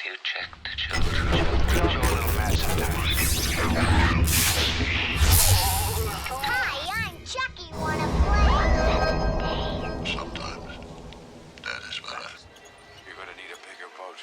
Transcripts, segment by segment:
you check the children. You're a little mad sometimes. Hi, I'm Chucky. Wanna play? Sometimes. That is better. You're gonna need a bigger boat.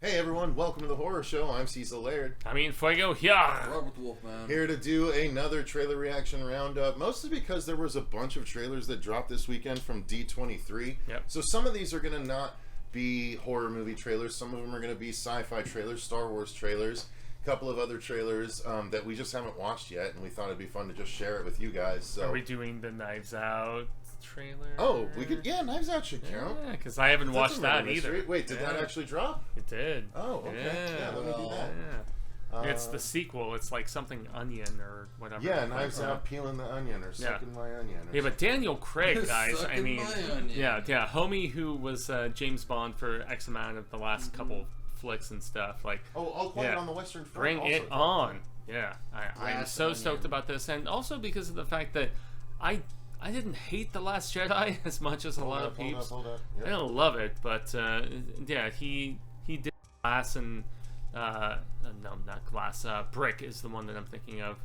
Hey everyone, welcome to the horror show. I'm Cecil Laird. Fuego, yeah. Robert Wolfman. Here to do another trailer reaction roundup, mostly because there was a bunch of trailers that dropped this weekend from D23. Yep. So some of these are going to not be horror movie trailers. Some of them are going to be sci-fi trailers, Star Wars trailers, a couple of other trailers that we just haven't watched yet, and we thought it'd be fun to just share it with you guys. So. Are we doing the Knives Out trailer? Oh, we could. Yeah, Knives Out should count. Yeah, because I haven't watched that either. Wait, did that actually drop? It did. Oh, okay. Yeah, let me do that. Yeah. It's the sequel. It's like something onion or whatever. Yeah, Knives Out, peeling the onion or sucking my onion. Yeah, but Daniel Craig, guys. I Sucking mean, my onion. yeah. Homie who was James Bond for X amount of the last couple flicks and stuff. Like, All Quiet on the Western Front. bring also it on. Yeah, I'm Glass so onion. stoked about this, and also because of the fact that I didn't hate The Last Jedi as much as a lot of people. Hold up. Yep. I don't love it, but yeah, he did Glass and no, not Glass. Brick is the one that I'm thinking of,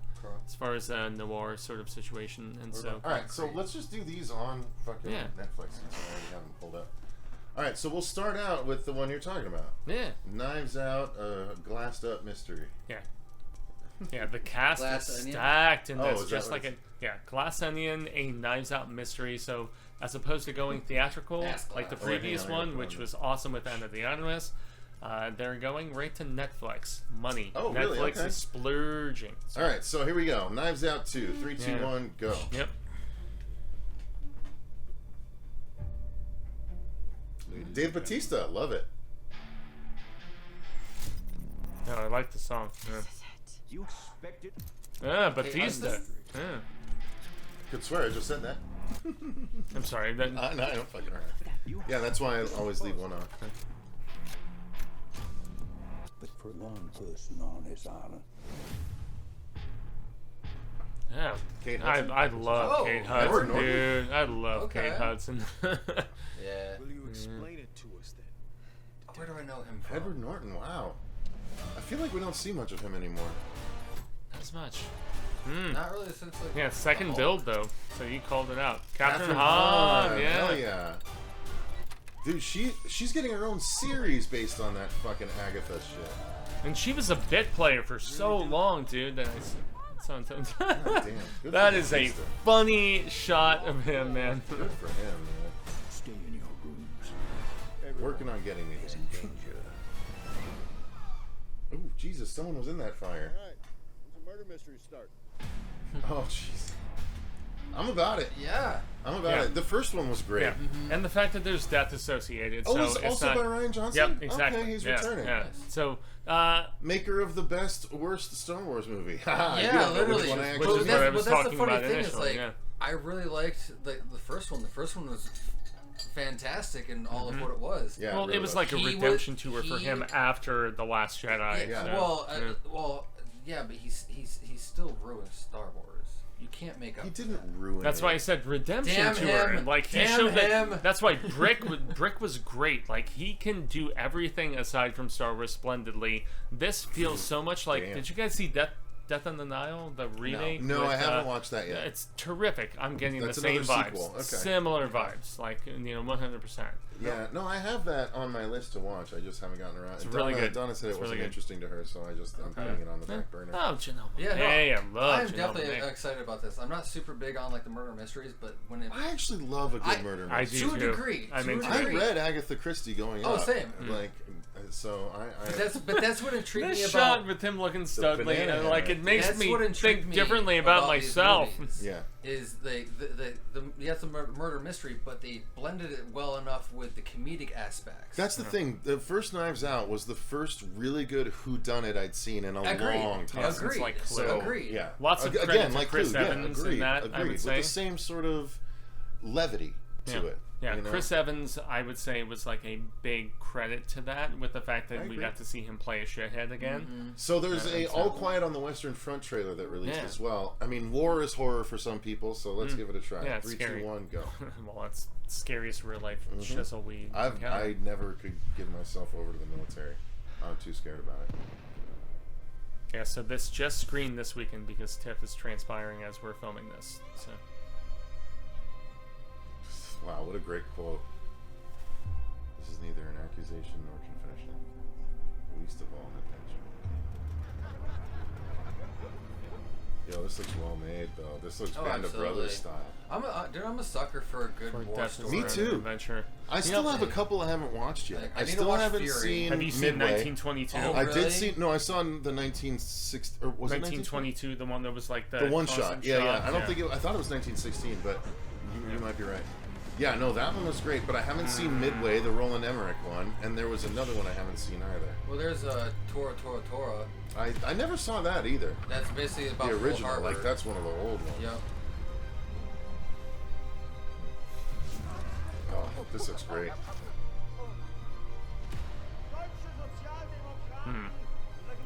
as far as a noir sort of situation. And so, all right, so let's just do these on fucking Netflix since I already have them pulled up. All right, so we'll start out with the one you're talking about. yeah, Knives Out, glassed up mystery. yeah, the cast Glass is Onion? Oh, stacked, and it's is that just what like Glass Onion, a Knives Out mystery. So as opposed to going theatrical That's like the glass. previous hang on, one, hang on. which was awesome with Anna the Artemis, they're going right to Netflix. Money. Oh, Netflix really? Okay. is splurging. So, All right, so here we go. Knives Out 2. 3, 2, Yeah. 1, go. Yep. Dave Bautista, love it. No, I like the song. Yeah. You expected? Batista. Yeah. Could swear I just said that. I'm sorry. That, No, I don't fucking around. Yeah, that's why I always leave one off. But for one person on this island. yeah. Kate I Hudson? love Oh, Kate Edward Hudson, Norton? dude. I love Okay. Kate Hudson. Yeah. Will you explain it to us then? Where do I know him from? Edward Norton, wow. I feel like we don't see much of him anymore. Not as much. Not really since like. Yeah, second the build though. So you called it out. Catherine Hahn, Hahn, yeah. Hell yeah. Dude, she's getting her own series based on that fucking Agatha shit. And she was a bit player for so long, dude. That sometimes God damn. Good that for is a Bautista. funny shot of him, man. Good for him, man. Stay in your rooms. Working on getting me this danger. Ooh, Jesus, someone was in that fire. Alright, when's the murder mystery start? Oh, jeez. I'm about it. Yeah. I'm about Yeah. it. The first one was great. Yeah, and the fact that there's death associated. Oh, so it's it's also not, by Ryan Johnson? Yep, exactly. Okay, he's yeah, returning. Yeah. So, Maker of the best, worst Star Wars movie. Haha, you Yeah, don't know which literally. one I which actually is did. what I But was that's the talking funny about thing is initially. like Yeah. I really liked the first one. The first one was fantastic in all of what it was. Yeah, Well, really it was was. like a He redemption was- tour for he- him after The Last Jedi. Yeah. so, Yeah, but he's still ruined Star Wars. You can't make up. He for didn't that. ruin That's it. why I said redemption Damn tour. him. And like he Damn showed him. that. That's why Brick was great. Like he can do everything aside from Star Wars splendidly. This feels so much like. Damn. Did you guys see Death on the Nile, the remake? No, with, I haven't watched that yet. It's terrific. I'm getting That's the same another vibes, sequel. Okay. similar vibes, like 100%. Yeah, no, I have that on my list to watch. I just haven't gotten around. It's really good. Donna said It's it really wasn't good. interesting to her, so I'm putting it on the back burner. Oh, Janelle. Yeah, no, Hey, I love I'm Janelle definitely Monáe. excited about this. I'm not super big on like the murder mysteries, but when it I actually love a good murder I mystery. do To a too. degree, I'm to a into I it. degree. read Agatha Christie going Oh, up. same. Like, so but that's what intrigued me This about. shot with him looking studly, banana and like hammer. it makes That's me what intrigued think me differently about these myself. movies, Yeah. Is the yes, the murder mystery, but they blended it well enough with the comedic aspects. That's the thing. The first Knives Out was the first really good whodunit I'd seen in a Agreed. long time. Yeah, since, Agreed. like, Clue. So, Agreed. Yeah. Lots of credit again, to like Chris Clue, Evans in agreed, that, agreed. I would With say. the same sort of levity to Yeah. it. Yeah, you know? Chris Evans, I would say, was like a big credit to that, with the fact I that we agree. got to see him play a shithead again. So there's Yeah, a that's All it. Quiet on the Western Front trailer that released Yeah. as well. I mean, war is horror for some people, so let's give it a try. Yeah, it's 3, scary. 2, 1, go. Well, that's the scariest real life shizzle we encounter. I never could give myself over to the military. I'm too scared about it. Yeah, so this just screened this weekend because TIFF is transpiring as we're filming this. So Wow, what a great quote. This is neither an accusation nor confession. Least of all an adventure. Yo, this looks well made, though. This looks Band of absolutely. Brothers style. I'm a sucker for a good war definitely story. Me too. Adventure. I still have a couple I haven't watched yet. I I need to still watch haven't Fury. seen Have you seen Midway. 1922? Oh, I really? did see. No, I saw the 1960. Or was it 1922, the one that was like The one shot. constant Yeah, yeah. I don't yeah. think I thought it was 1916, but you might be right. Yeah, no, that one was great, but I haven't seen Midway, the Roland Emmerich one, and there was another one I haven't seen either. Well, there's a Tora. I never saw that either. That's basically about The Pearl original, Harbor. like that's one of the old ones. Yep. Oh, this looks great.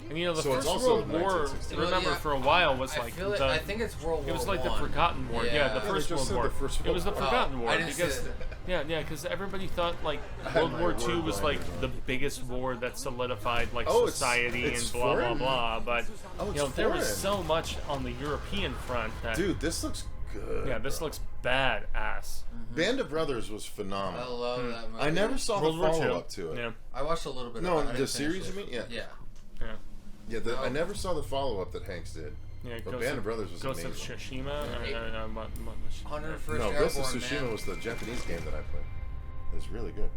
And you know, the So it's First also World War, 1916. remember, Yeah, for a while was I like feel it, the. I think it's World War It was like the One. Forgotten War. Yeah, the Yeah. First They just World said War. the First It was the World War. Forgotten Oh, War I didn't because see it. yeah, because everybody thought like had World my War word II was like binder on. the biggest war that solidified like Oh, it's- society it's and blah foreign? blah blah. But Oh, you it's know, there was foreign. so much on the European front that Dude, this looks good. yeah, this bro. looks badass. Band of Brothers was I phenomenal. love that movie. I never saw World the War II. follow-up to it. Yeah, I watched a little bit. No, of it. I the didn't finish series it. you mean? Yeah. Yeah. yeah, Yeah, No. I never saw the follow-up that Hanks did. yeah. But Band of Brothers was Ghost amazing. of Tsushima. Yeah. What, 101st No, Ghost of Airborne, Tsushima man. was the Japanese game that I played. It was really good.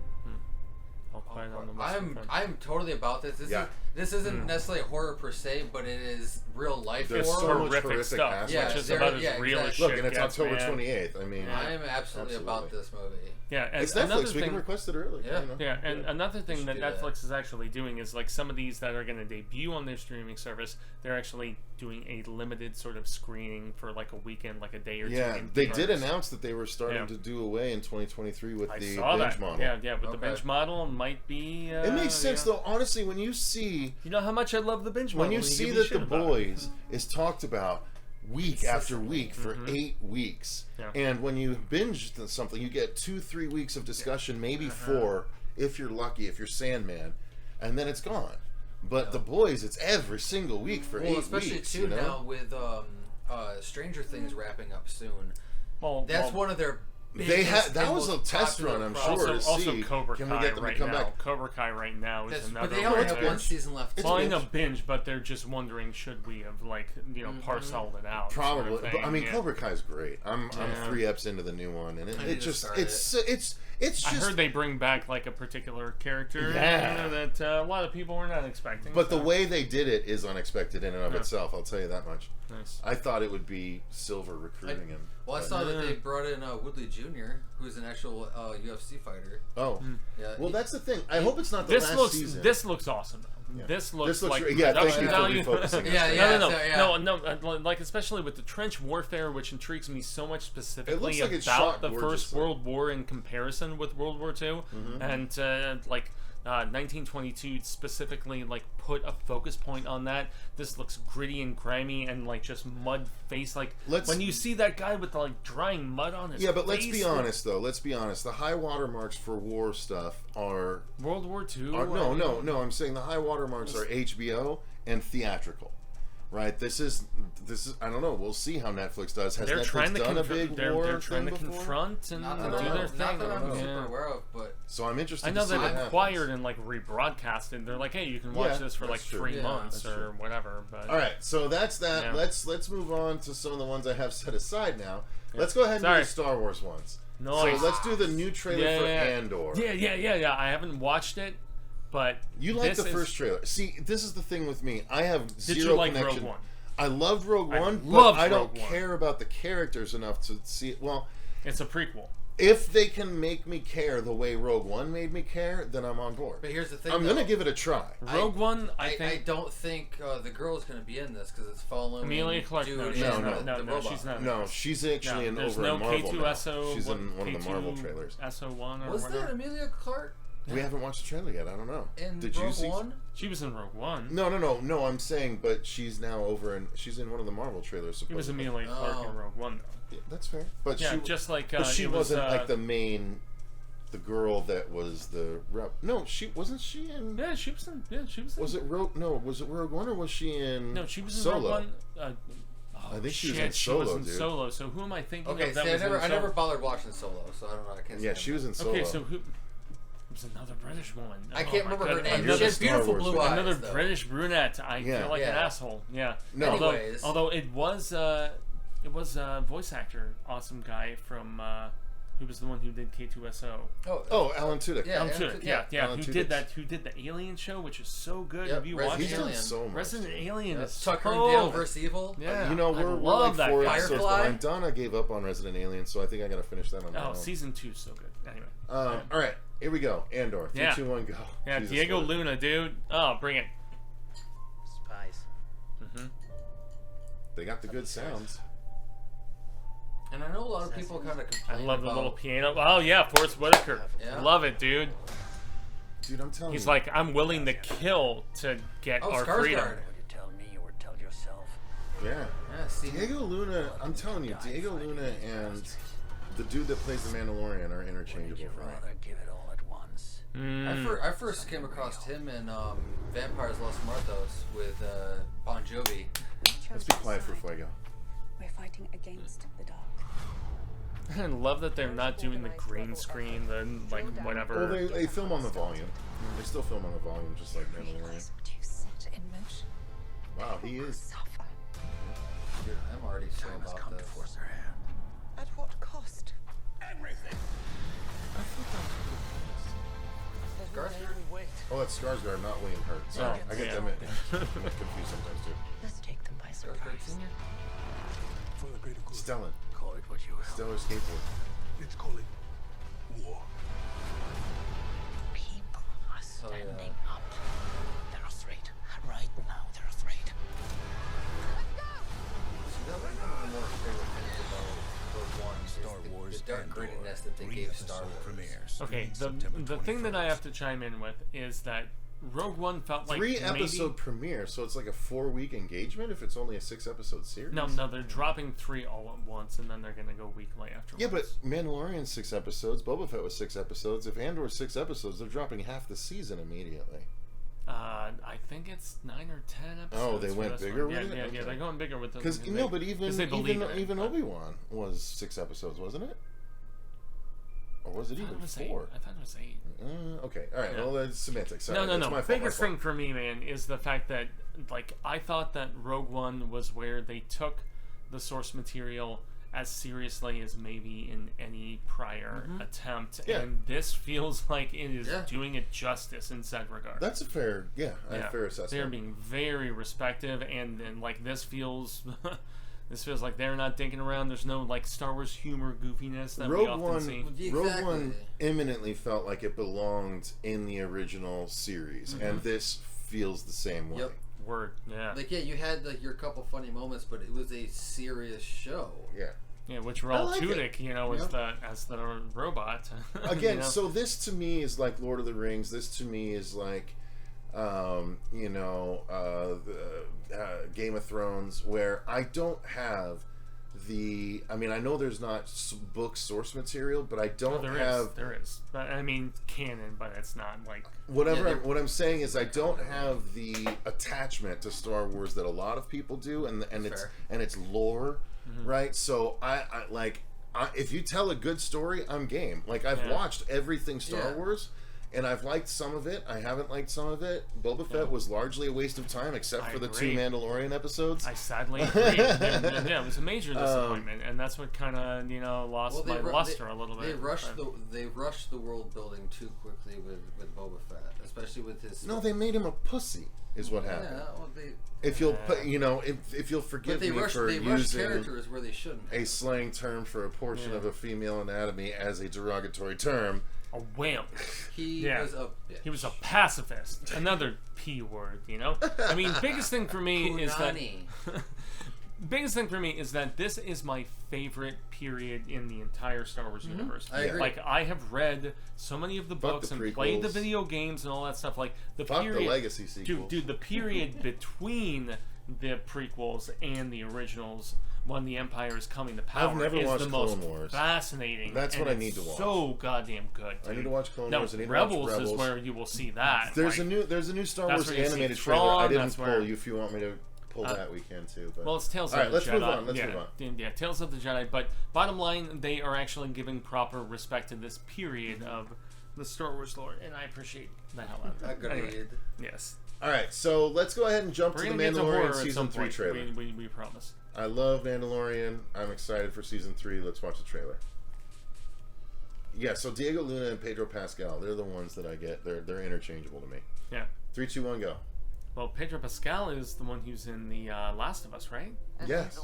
I'll find on the Western front. I'm totally about this. Yeah. This isn't necessarily horror per se, but it is real life There's horror. so much horrific horrific stuff, aspects. Yeah, which is there- about as yeah, real as exactly. shit Look, and it's gets, October man. 28th. I mean, I am absolutely about Absolutely. this movie. Yeah, and it's another Netflix. We thing, can request it early. Yeah. You know? yeah, and another thing should that do that. Netflix is actually doing is like some of these that are going to debut on their streaming service, they're actually doing a limited sort of screening for like a weekend, like a day or two. Yeah, in they did theaters. announce that they were starting Yeah. to do away in 2023 with I the saw binge that. model. Yeah, with the Okay. binge model might be. It makes sense yeah. though. Honestly, when you see You know how much I love the binge model. when you give see me that shit The about it. Boys is talked about week after week for 8 weeks, Yeah. and when you binge something, you get 2-3 weeks of discussion, maybe 4 if you're lucky, if you're Sandman, and then it's gone. But The Boys, it's every single week for 8 Well, especially weeks. too You know? now with Stranger Things wrapping up soon. Well, That's well, one of their. They had biggest that and was a most test popular run, I'm projects. sure. Also, to also see, Cobra can Kai we get them right to come now. back? Cobra Kai right now is That's- another but they one only where have they're- one season left. It's Well, I binge. know binge, but they're just wondering should we have like parceled it out? Probably, sort of but thing, I mean, yeah. Cobra Kai's great. I'm Yeah. 3 eps into the new one, and I it need to just start it's I just. heard they bring back like a particular character Yeah. that a lot of people were not expecting. But so. the way they did it is unexpected in and of Yeah. itself. I'll tell you that much. Nice. I thought it would be Silver recruiting him. Well, I but- saw that they brought in Woodley Jr., who's an actual UFC fighter. Oh, Yeah, well, that's the thing. I hope it's not the This last looks season. this looks awesome. Though. Yeah. This looks like yeah. Thank production you for value. refocusing. us. Yeah, Thank yeah. you. No, so, yeah. like especially with the trench warfare, which intrigues me so much specifically like it's about shot the gorgeously. First World War in comparison with World War II, and 1922 specifically like put a focus point on that. This looks gritty and grimy and like just mud face. Like when you see that guy with like drying mud on his Yeah, but let's face, be honest though. Let's be honest. The high watermarks for war stuff are World War II. no. I'm saying the high watermarks are HBO and theatrical. Right. This is. I don't know. We'll see how Netflix does. Has They're Netflix trying to done a big war they're trying to thing before? confront and Not do that their I'm, thing. not that I'm Yeah. super aware of, but So I'm interested. I know to see they've what acquired happens. and like rebroadcasted. They're like, hey, you can watch Yeah, this for like that's true. 3 Yeah, months that's or true. whatever. But All right, so that's that. Yeah. Let's move on to some of the ones I have set aside now. Let's go ahead and do Sorry. the Star Wars ones. Nice. So let's do the new trailer for Andor. Yeah. I haven't watched it, but You like this the is- first trailer. See, this is the thing with me. I have Did zero you like connection. Rogue One? I loved Rogue I One, but loved I don't Rogue One. care about the characters enough to see it. Well, It's a prequel. If they can make me care the way Rogue One made me care, then I'm on board. But here's the thing. I'm gonna give it a try. Rogue One, I I think. don't think the girl's going to be in this because it's following Amelia Clark. dude No, and she's No, not. the No, robot. she's not. No, she's actually in there's over no in Marvel now. K2SO. She's in one of the Marvel trailers. SO1 or Was whatever. that Amelia Clark We haven't watched the trailer yet. I don't know. in Did Rogue you see? One? She was in Rogue One. No. I'm saying, but she's now over in. She's in one of the Marvel trailers. He was Supposedly. Amelia Clark Oh. in Rogue One, though. Yeah, that's fair. But Yeah, she, just like but she it was, wasn't like the main, the girl that was the rep. No, she wasn't. She in. Yeah, she was in. Yeah, she was in. Was it Rogue? No, was it Rogue One or was she in? No, she was in Solo? Rogue One. I think she was shit, in she was Solo, in dude. Solo. So who am I thinking Okay, of? That see, was in I never Solo? bothered watching Solo, so I don't know. I can't. Yeah, say she was in Solo. Okay, so who? It was another British woman. I Oh can't my remember her God, name. You're She the has Star beautiful Wars blue fan. eyes. Another though. British brunette. I Yeah. feel like an Yeah. asshole. Yeah. No. Anyways. Although it was voice actor, awesome guy from. He was the one who did K2SO. Oh, Alan Tudyk. Yeah. Alan Tudyk, yeah. Alan Who Tudyk. did that? Who did the Alien show, which is so good. Yep, Have you Resident watched He's it? done Alien. so much. Resident Alien is Tucker so... and Dale vs. Evil. Yeah, You know, I we're love like that 4 guy. episodes Firefly? behind. Donna gave up on Resident Alien, so I think I gotta finish that on my Oh, own. season 2 is so good. Anyway. All right, here we go. Andor. 3, Yeah. 2, 1, go. Yeah, Jesus, Diego what a- Luna, dude. Oh, bring it. Spies. They got the good sounds. And I know a lot of people kind of I complain love the about, little piano. Oh, yeah, Forrest Whitaker. Yeah. Love it, dude. Dude, I'm telling He's you. like, I'm willing to kill to get our freedom. Skarsgård. You tell me or tell yourself. Yeah. Yeah, see, Diego Luna, I'm telling you, Diego Luna and the dude that plays the Mandalorian are interchangeable for me. Rather give it all at once. I first came across him in Vampires Los Muertos with Bon Jovi. Let's be quiet for Fuego. We're fighting against the dark. I love that they're not doing the green screen, the like whatever. Well, they film on the volume. They still film on the volume, just like Mandalorian. Realize what you set in motion. Wow, he is. Suffer. Dude, I'm already so Time has about come to this. force their hand. At what cost? Everything. Skarsgård? Oh, that's Skarsgård, not William Hurt. Sorry, Oh, I get yeah. them confused sometimes too. Let's take them by Skarsgård surprise. Senior? For the greater good. Stellan, Call it what you will. Stellar Skateboard. Let's call it war. People are Oh, standing yeah. up. They're afraid. Right now, they're afraid. See, that was one of the more favorite things about Rogue One. is Star the- Wars The dark Andor, grittiness that they gave Star Wars. premieres. Okay, the thing that I have to chime in with is that Rogue One felt like 3 maybe... episode premiere, so it's like a 4-week engagement if it's only a 6-episode series. No, they're dropping 3 all at once, and then they're gonna go weekly afterwards. Yeah, but Mandalorian's 6 episodes, Boba Fett was 6 episodes. If Andor's 6 episodes, they're dropping half the season immediately. I think it's 9 or 10 episodes. Oh, they for went this bigger one. with Yeah, it? yeah, Okay. they're going bigger with them. Because no, but even they believe in it, even but- Obi-Wan was 6 episodes, wasn't it? Or was it I thought even it was 4? I thought it was 8. Okay, all right. Yeah. Well, that's semantics. Sorry, No. that's my fault, Bigger my fault. thing for me, man, is the fact that like I thought that Rogue One was where they took the source material as seriously as maybe in any prior attempt, Yeah. and this feels like it is Yeah. doing it justice in said regard. That's a fair, a fair assessment. They're being very respective, and then like this feels, this feels like they're not dinking around. There's no like Star Wars humor goofiness that we Rogue often One, see. Exactly. Rogue One eminently felt like it belonged in the original series, and this feels the same way. Yep. Word, yeah, Like, yeah, you had like your couple funny moments, but it was a serious show. Yeah. yeah. Which Raul like it. Tudyk, you know, as the robot. Again, you know? so this to me is like Lord of the Rings. This to me is like, Game of Thrones, where I don't have the. I mean, I know there's not book source material, but I don't have there is, but I mean canon, but it's not like whatever. Yeah, what I'm saying is I don't have the attachment to Star Wars that a lot of people do, and it's Fair. and it's lore, right? So I if you tell a good story, I'm game. Like I've Yeah. watched everything Star Yeah. Wars, and I've liked some of it. I haven't liked some of it. Boba Fett was largely a waste of time, except I for the agree. 2 Mandalorian episodes. I sadly agree. Yeah, it was a major disappointment, and that's what kind of lost my luster a little bit. They rushed but- the world building too quickly with Boba Fett, especially with his. No, they made him a pussy. is what happened. Yeah, well, If you'll put, if you'll forgive me for they rushed using characters where they shouldn't. a slang term for a portion of a female anatomy as a derogatory term. A wimp. He was a bitch. He was a pacifist. Another P word, I mean, biggest thing for me is that biggest thing for me is that this is my favorite period in the entire Star Wars universe. I agree. Like, I have read so many of the books and played the video games and all that stuff. Like, the period, the legacy sequels. Dude, the period between the prequels and the originals, when the Empire is coming to power, I've never is watched the Clone most Wars. fascinating. That's and what I need to watch. So goddamn good. Dude. I need to watch Clone Wars. I need to Rebels watch Rebels is where you will see that. There's a new Star Wars where you see animated Thrawn, trailer. I didn't that's pull where- you. If you want me to pull that, we can too. But Well, it's Tales all right, of the let's Jedi. move on. Let's move on. Yeah, Tales of the Jedi. But bottom line, they are actually giving proper respect to this period of the Star Wars lore, and I appreciate the hell out of it. Agreed. Anyway, yes. All right, so let's go ahead and jump We're to the gonna get to horror Mandalorian at season some 3 point. trailer. We promise. I love Mandalorian. I'm excited for season 3. Let's watch the trailer. Yeah, so Diego Luna and Pedro Pascal, they're the ones that I get. They're interchangeable to me. Yeah. 3, 2, 1, go. Well, Pedro Pascal is the one who's in the Last of Us, right? Yes.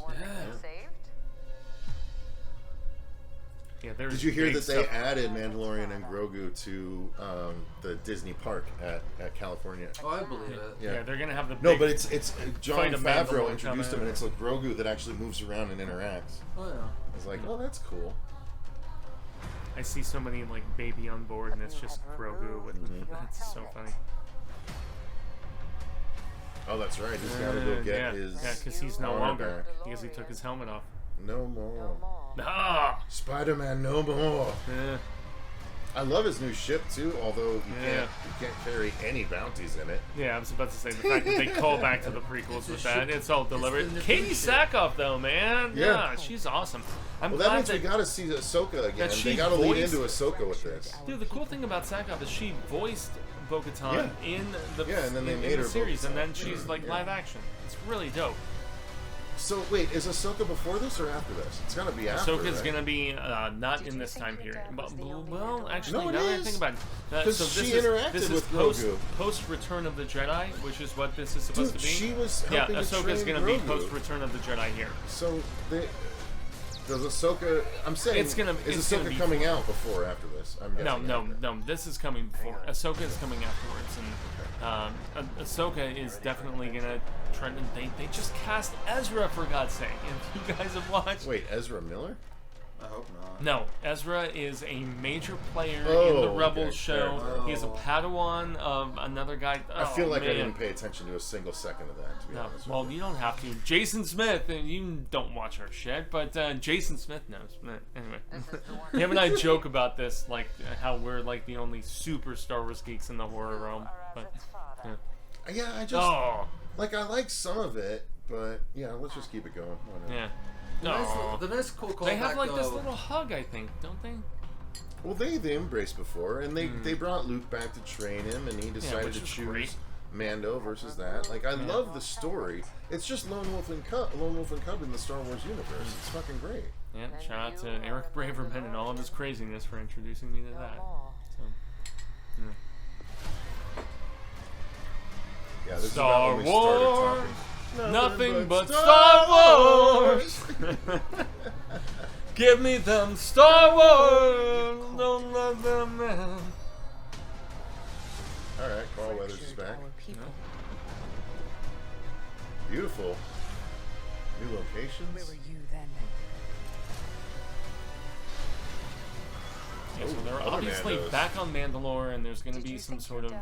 Yeah. There's Did you hear big that they stuff. added Mandalorian and Grogu to the Disney park at California? Oh, I believe it. Yeah, they're gonna have the No, big but it's John fight of Favreau Mandalore introduced him, coming. and it's like Grogu that actually moves around and interacts. Oh yeah. I was like, oh, that's cool. I see so many like baby on board, and it's just Grogu with. That's so funny. Oh, that's right. He's got to go get yeah, his. yeah, because he's no armor longer back. because he took his helmet off. No more. Ah. Spider-Man, no more. Yeah. I love his new ship too, although you can't carry any bounties in it. Yeah, I was about to say the fact that they call back to the prequels with that. It's all deliberate. the Katie new ship. Sackhoff, though, man. Yeah. She's awesome. I'm Well, glad that means we got to see Ahsoka again. she They got to lead voiced- into Ahsoka with this. Dude, the cool thing about Sackhoff is she voiced Bo-Katan Yeah. in the and then they in made the her series, and then Bo-Katan. she's like Yeah. live action. It's really dope. So wait, is Ahsoka before this or after this? It's got to be after. Ahsoka's right? gonna be not in this time period. Well, actually, No, it now that I is. think about it, 'Cause so she this interacted is with post Grogu. Return of the Jedi, which is what this is supposed Dude, to be. she was helping to Ahsoka's train gonna be Grogu. post Return of the Jedi here. So does Ahsoka? I'm saying It's gonna be coming out before or after this? I'm guessing No, after. no. This is coming before. Ahsoka is coming afterwards, and Ahsoka is definitely gonna try. They just cast Ezra, for God's sake. If you guys have watched. Wait, Ezra Miller? I hope not. No, Ezra is a major player in Oh, the Rebels okay, show. fair. He is a Padawan of another guy. I feel like I man. didn't pay attention to a single second of that. To be No, honest. well, you don't have to. Jason Smith, and you don't watch our shit, but Jason Smith knows. Anyway, him and I joke about this, like how we're like the only super Star Wars geeks in the horror realm. But Yeah, I just oh, I like some of it, but yeah, let's just keep it going. Whatever. yeah. The nice cool callback They have like this though- little hug, I think, don't they? Well, they embraced before, and they brought Luke back to train him, and he decided which to is choose great. Mando versus that. Like, I love the story. It's just Lone Wolf and Cub in the Star Wars universe. It's fucking great. Yeah, shout out to Eric Braverman and all of his craziness for introducing me to that. So, Yeah, this Star is about when we started Wars! talking. Nothing but Star Wars! Give me them Star Wars! Don't let them in. Alright, Carl Weathers is back. Beautiful. New locations. Where were you then? Yeah, so they're other obviously Mandos. back on Mandalore, and there's going to be some sort of,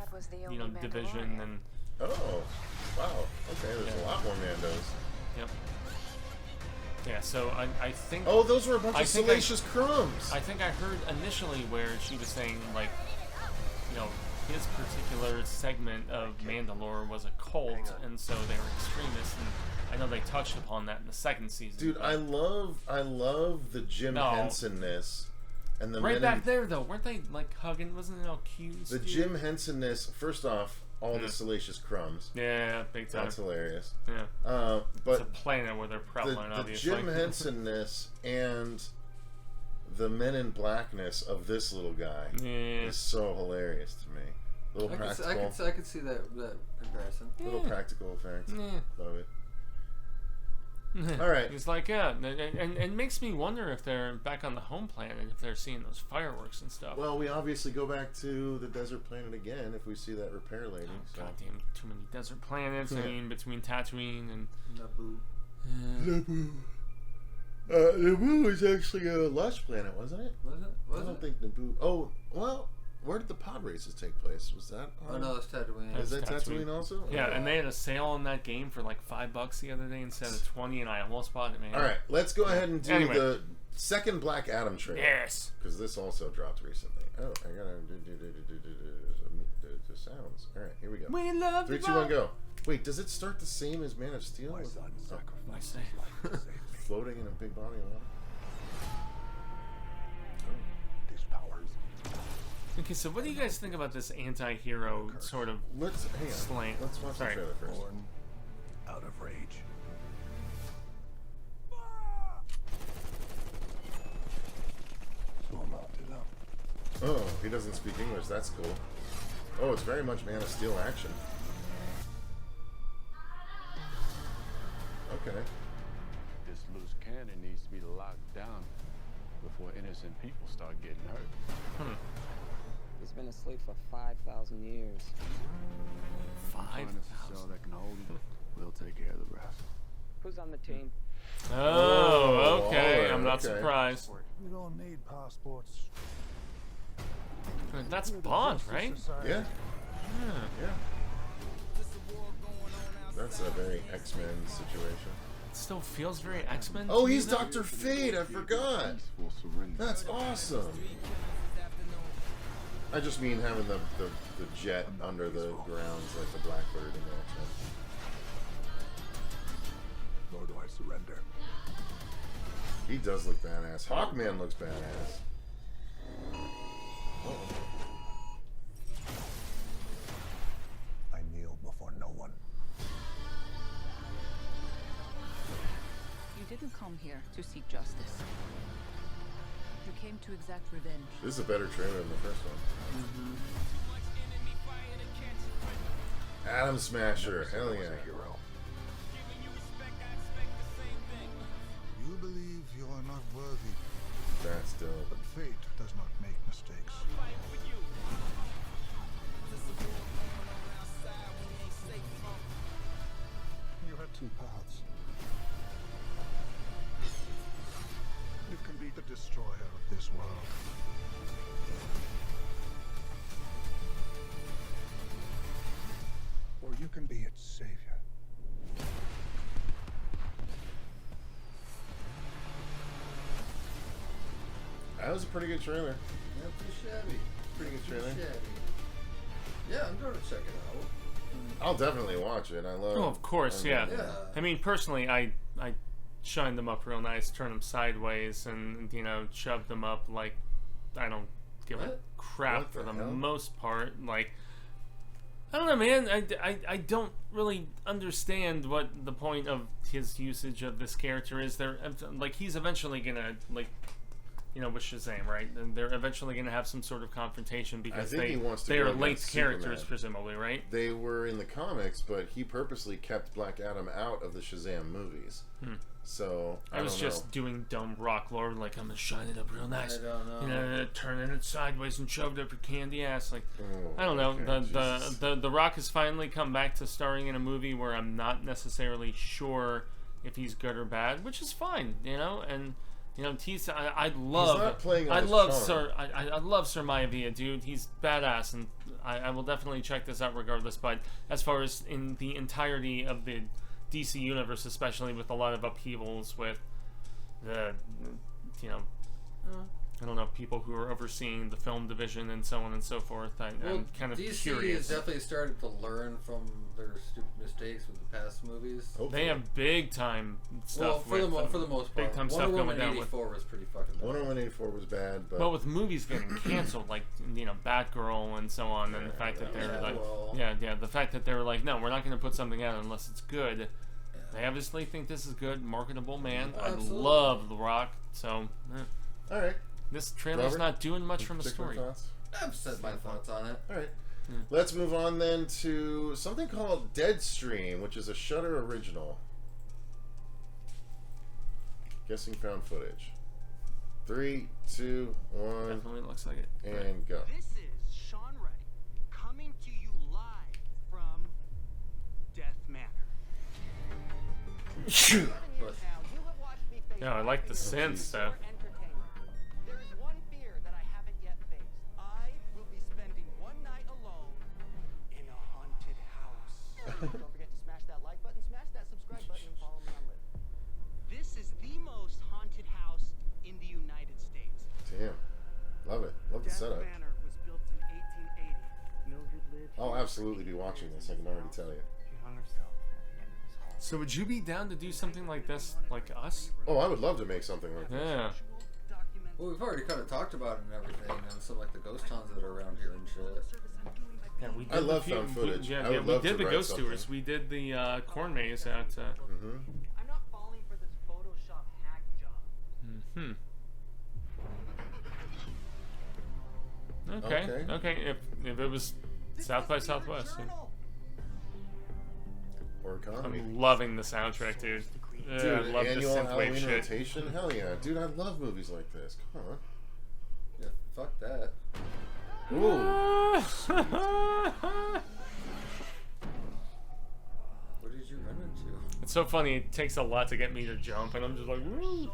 division and. Oh, wow. Okay, there's a lot more Mandos. Yep. Yeah, so I think. Oh, those were a bunch I of think salacious crumbs. I think I heard initially where she was saying, like, his particular segment of Mandalore was a cult, and so they were extremists, and I know they touched upon that in the second season. Dude, but- I love the Jim Henson-ness. And the right men back in- there, though, weren't they, like, hugging? Wasn't it all cute? The Jim Henson-ness, first off, all the salacious crumbs. Yeah, big time. That's hilarious. Yeah. But it's a planet where they're prevalent, the obviously. Jim Henson-ness and the Men in Blackness of this little guy is so hilarious to me. Little I practical. could see that comparison. Little practical effects. Yeah. Love it. All right. It's like, yeah, and it makes me wonder if they're back on the home planet, if they're seeing those fireworks and stuff. Well, we obviously go back to the desert planet again if we see that repair lady. So. Goddamn, too many desert planets. I mean, between Tatooine and Naboo. Naboo. Naboo was actually a lush planet, wasn't it? Was it? I don't think Naboo. Oh, well, where did the pod races take place? Was that? Oh no, it's Tatooine. Is that Tatooine also? Yeah, and they had a sale on that game for like $5 the other day instead of 20, and I almost bought it, man. All right, let's go ahead and do Anyway. the second Black Adam trailer. Yes. Because this also dropped recently. Oh, I gotta do the sounds. All right, here we go. We love 3, 2, 1, go. Wait, does it start the same as Man of Steel? My son sacrificed I his life to save me. Floating in a big body of water. These powers. Okay, so what do you guys think about this anti-hero sort of Let's hang on. slant? Let's watch Sorry. the trailer first. Born out of rage. So I'm out to them. Oh, he doesn't speak English. That's cool. Oh, it's very much Man of Steel action. Okay. This loose cannon needs to be locked down before innocent people start getting hurt. He's been asleep for 5,000 years. Find us a cell that can hold him. We'll take care of the rest. Who's on the team? Oh, okay. alright, I'm not okay. surprised. We don't need passports. That's Bond, right? Yeah. Yeah. Yeah. That's a very X-Men situation. It still feels very X-Men. Oh, to me, he's though. Dr. Fate. I forgot. Peaceful surrender. That's awesome. I just mean having the jet under the grounds like the Blackbird and the X-Men. Nor do I surrender. He does look badass. Hawkman looks badass. I kneel before no one. You didn't come here to seek justice. You came to exact revenge. This is a better trailer than the first one. Atom Smasher. Hell yeah. Hero. You believe you are not worthy, That's dope. but fate does not make mistakes. You had two paths. You can be the destroyer of this world. Or you can be its savior. That was a pretty good trailer. Yeah, pretty shabby. Pretty good trailer. Shabby. Yeah, I'm going to check it out. I'll definitely watch it. I love. Oh, of course, yeah. Yeah. I mean, personally, I shine them up real nice, turn them sideways, and shove them up like I don't give a What? crap What for the the hell? most part. Like, I don't know, man. I don't really understand what the point of his usage of this character is. They're like he's eventually gonna with Shazam, right? And they're eventually gonna have some sort of confrontation because think he wants to they go are against linked characters, Superman. presumably, right? They were in the comics, but he purposely kept Black Adam out of the Shazam movies. So I was don't just know. doing dumb rock lore, like I'm gonna shine it up real nice. I don't know. Turning it sideways and shoved up your candy ass. Like Oh, I don't know. okay, Jesus. The Rock has finally come back to starring in a movie where I'm not necessarily sure if he's good or bad, which is fine, And he's I love not playing on I his love charm. Sir I love Sir Maivia, dude. He's badass, and I will definitely check this out regardless. But as far as in the entirety of the DC universe, especially with a lot of upheavals with the I don't know, people who are overseeing the film division and so on and so forth. I'm kind of DC curious. is definitely starting to learn from their stupid mistakes with the past movies. They have big time stuff. For the most part, big time stuff Wonder going Woman down with. 84 was pretty fucking bad. Wonder Woman 84 was bad, but Well, with movies getting canceled, like Batgirl and so on, and the fact that they're like, the fact that they were like, no, we're not going to put something out unless it's good. They obviously think this is good, marketable, man. I Absolutely. love The Rock, so all right. this trailer's Robert, not doing much from a particular story. thoughts? I've said my thoughts on it. All right. Let's move on then to something called Deadstream, which is a Shudder original. Guessing found footage. 3, 2, 1. Definitely looks like it. And go. This is Sean Ruddy coming to you live from Death Manor. Yeah, I like the synths though. There is one fear that I haven't yet faced. I will be spending one night alone in a haunted house. Don't forget to smash that like button, smash that subscribe button, and follow me on Ledesma. This is the most haunted house in the United States. Damn. Love it. Love the Death setup. Manor was built in 1880. Mildred lived I'll here absolutely be watching this, I can already tell you. She hung herself at the end of this hall. So would you be down to do something like this, like us? Oh, I would love to make something like this. Yeah. Well, we've already kind of talked about it and everything, and some like the ghost towns that are around here and shit. Yeah, we did I love the found footage. Yeah, I would we love did to the write ghost something. tours. We did the corn maze at. I'm not falling for this Photoshop hack job. Okay. Okay. If it was South by Southwest. Yeah. Or economy. I'm loving the soundtrack, dude. Yeah, Dude, I love the annual synthwave Halloween shit. rotation? Hell yeah. Dude, I love movies like this. Come on. Yeah, fuck that. Ooh. What did you run into? It's so funny. It takes a lot to get me to jump, and I'm just like, woo.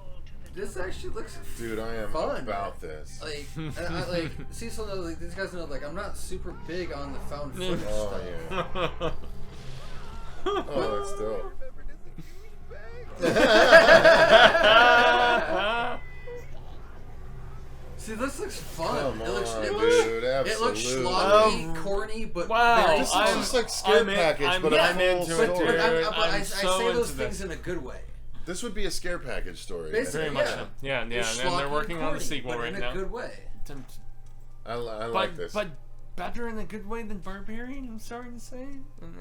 This actually looks Dude, I am fun. about this. Like, and I, like Cecil knows, like these guys know, like I'm not super big on the found footage Oh, stuff. yeah. Oh, that's dope. See, this looks fun. Come it looks, on, it looks, dude, it looks absolutely. sloppy, corny, but Wow, very This fun. is just like scare package, but a I'm full into it, story. dude. But I'm I so say those into things this. in a good way. This would be a scare package story. Basically, Very much yeah. so. Yeah, It's and sloppy they're working and on the corny, sequel but right in now. a good way. I like this. But better in a good way than Barbarian, I'm sorry to say.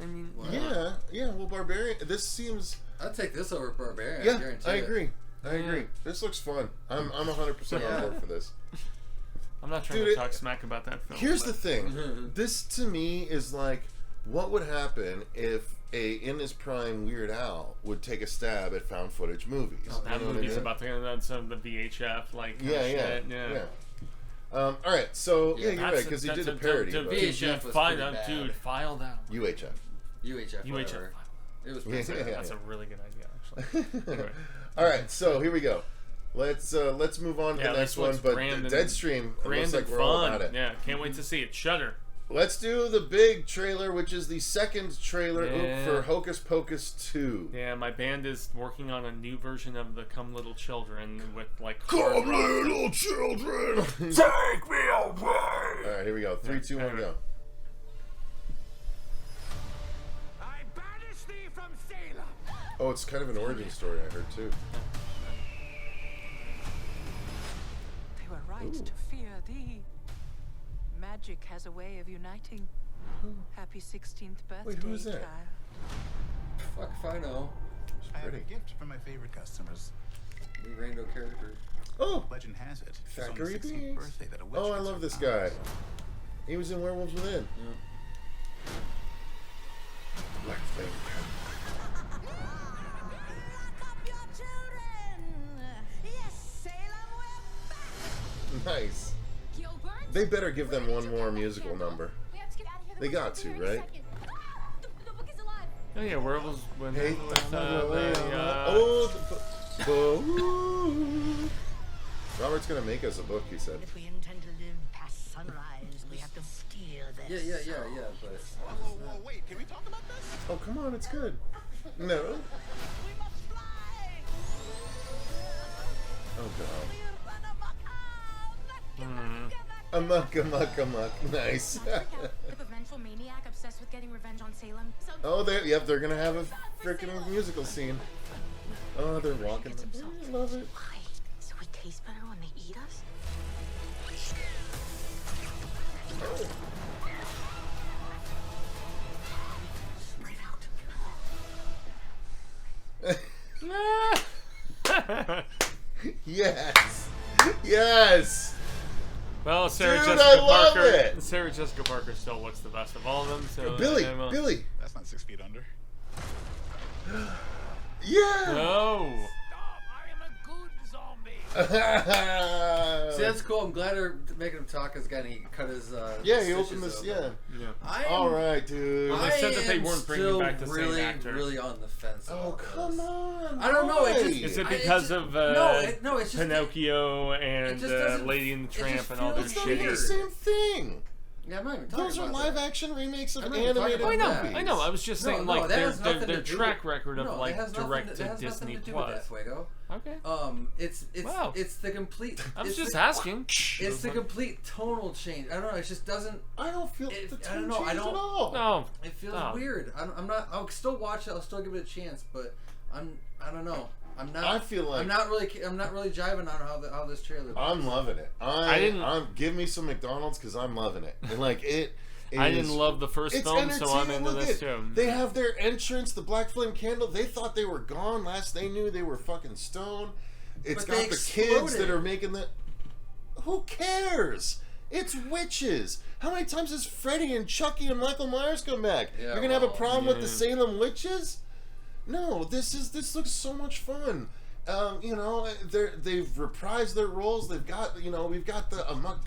I mean, Yeah, well, Barbarian, this seems... I'd take this over Barbarian. Yeah, guarantee I it. agree. I agree. This looks fun. I'm 100% on board for this. I'm not trying Dude, to talk smack about that film. Here's the but- thing. This, to me, is like, what would happen if in his prime Weird Al would take a stab at found footage movies? Oh, that You know what I movie's mean? about to get on some of the VHF, like, kind Yeah, of yeah, shit. yeah. All right, so yeah, you're right because he that's did a parody. The but- VHF was file, pretty bad. dude, file that. UHF. UHF. Whatever. It was pretty bad. That's a really good idea, actually. Anyway. All right, so here we go. Let's move on to the next one. But Deadstream, it looks like we're all about it. Yeah, can't wait to see it. Shudder. Let's do the big trailer, which is the second trailer for Hocus Pocus 2. Yeah, my band is working on a new version of the Come Little Children with like. Come Little Children, take me away. All right, here we go. 3, 2, 1, go. I banish thee from Salem. Oh, it's kind of an origin story, I heard too. They were right to fear thee. Magic has a way of uniting. Happy 16th birthday, Wait, who is that? child. Fuck if I know. I have a gift for my favorite customers. New rando character. Oh, Legend has it. It's on the Thackeray 16th Beans. birthday that a witch Oh, I gets love her this powers. guy. He was in Werewolves Within. Black Flame. Nice. They better give them one more musical number. They got to, right? Oh yeah, Werewolves when Hey, Robert's gonna make us a book, he said. If we intend to live past sunrise, we have to steer this. Yeah, but... Whoa, wait, can we talk about this? Oh, come on, it's good. No. Oh, God. Amok. Nice. A vengeful maniac obsessed with getting revenge on Salem. Oh, they're gonna have a freaking musical scene. Oh, they're walking. I love it. Why? So we taste better when they eat us? Yes. Yes. Well, Sarah Dude, Jessica I love Parker. it. Sarah Jessica Parker still looks the best of all of them. So Billy. That's not 6 feet under. Yeah. No. See, that's cool. I'm glad they're making him talk again. He cut his. Yeah, he opened this. open. Yeah. All right, dude. Well, they said that they weren't bringing still back the really, same actor. really on the fence. Oh, come on. I don't know. It just, Is it because of no, it's just Pinocchio it and just doesn't- Lady and the it Tramp just and all that feels It's not shit? even the same thing. Yeah, I'm not even talking Those are about live that. action remakes of I'm not even talking animated about movies. that. I know. I was just saying, No, like that has their nothing to do track with- record of no, it like has nothing direct that to has nothing Disney to do with that, Plus. Fuego. Okay. It's Wow. it's the complete. I was it's just the- asking. It's the complete tonal change. I don't know. It just doesn't. I don't feel the I tone don't know. I changed don't. at all. No. It feels No. weird. I'm not. I'll still watch it. I'll still give it a chance. But I don't know. I'm not. I feel like I'm not really jiving on how this trailer looks. I'm loving it. Give me some McDonald's because I'm loving it. And like it. I didn't love the first It's film, so I'm into entertaining. this Look too. They have their entrance, the Black Flame Candle. They thought they were gone. Last they knew, they were fucking stoned. It's But they got the kids that exploded. are making the. Who cares? It's witches. How many times has Freddy and Chucky and Michael Myers come back? Yeah, You're gonna have a well, problem with the yeah. Salem witches? No, this looks so much fun. You know, they've reprised their roles. They've got, you know, we've got the amok.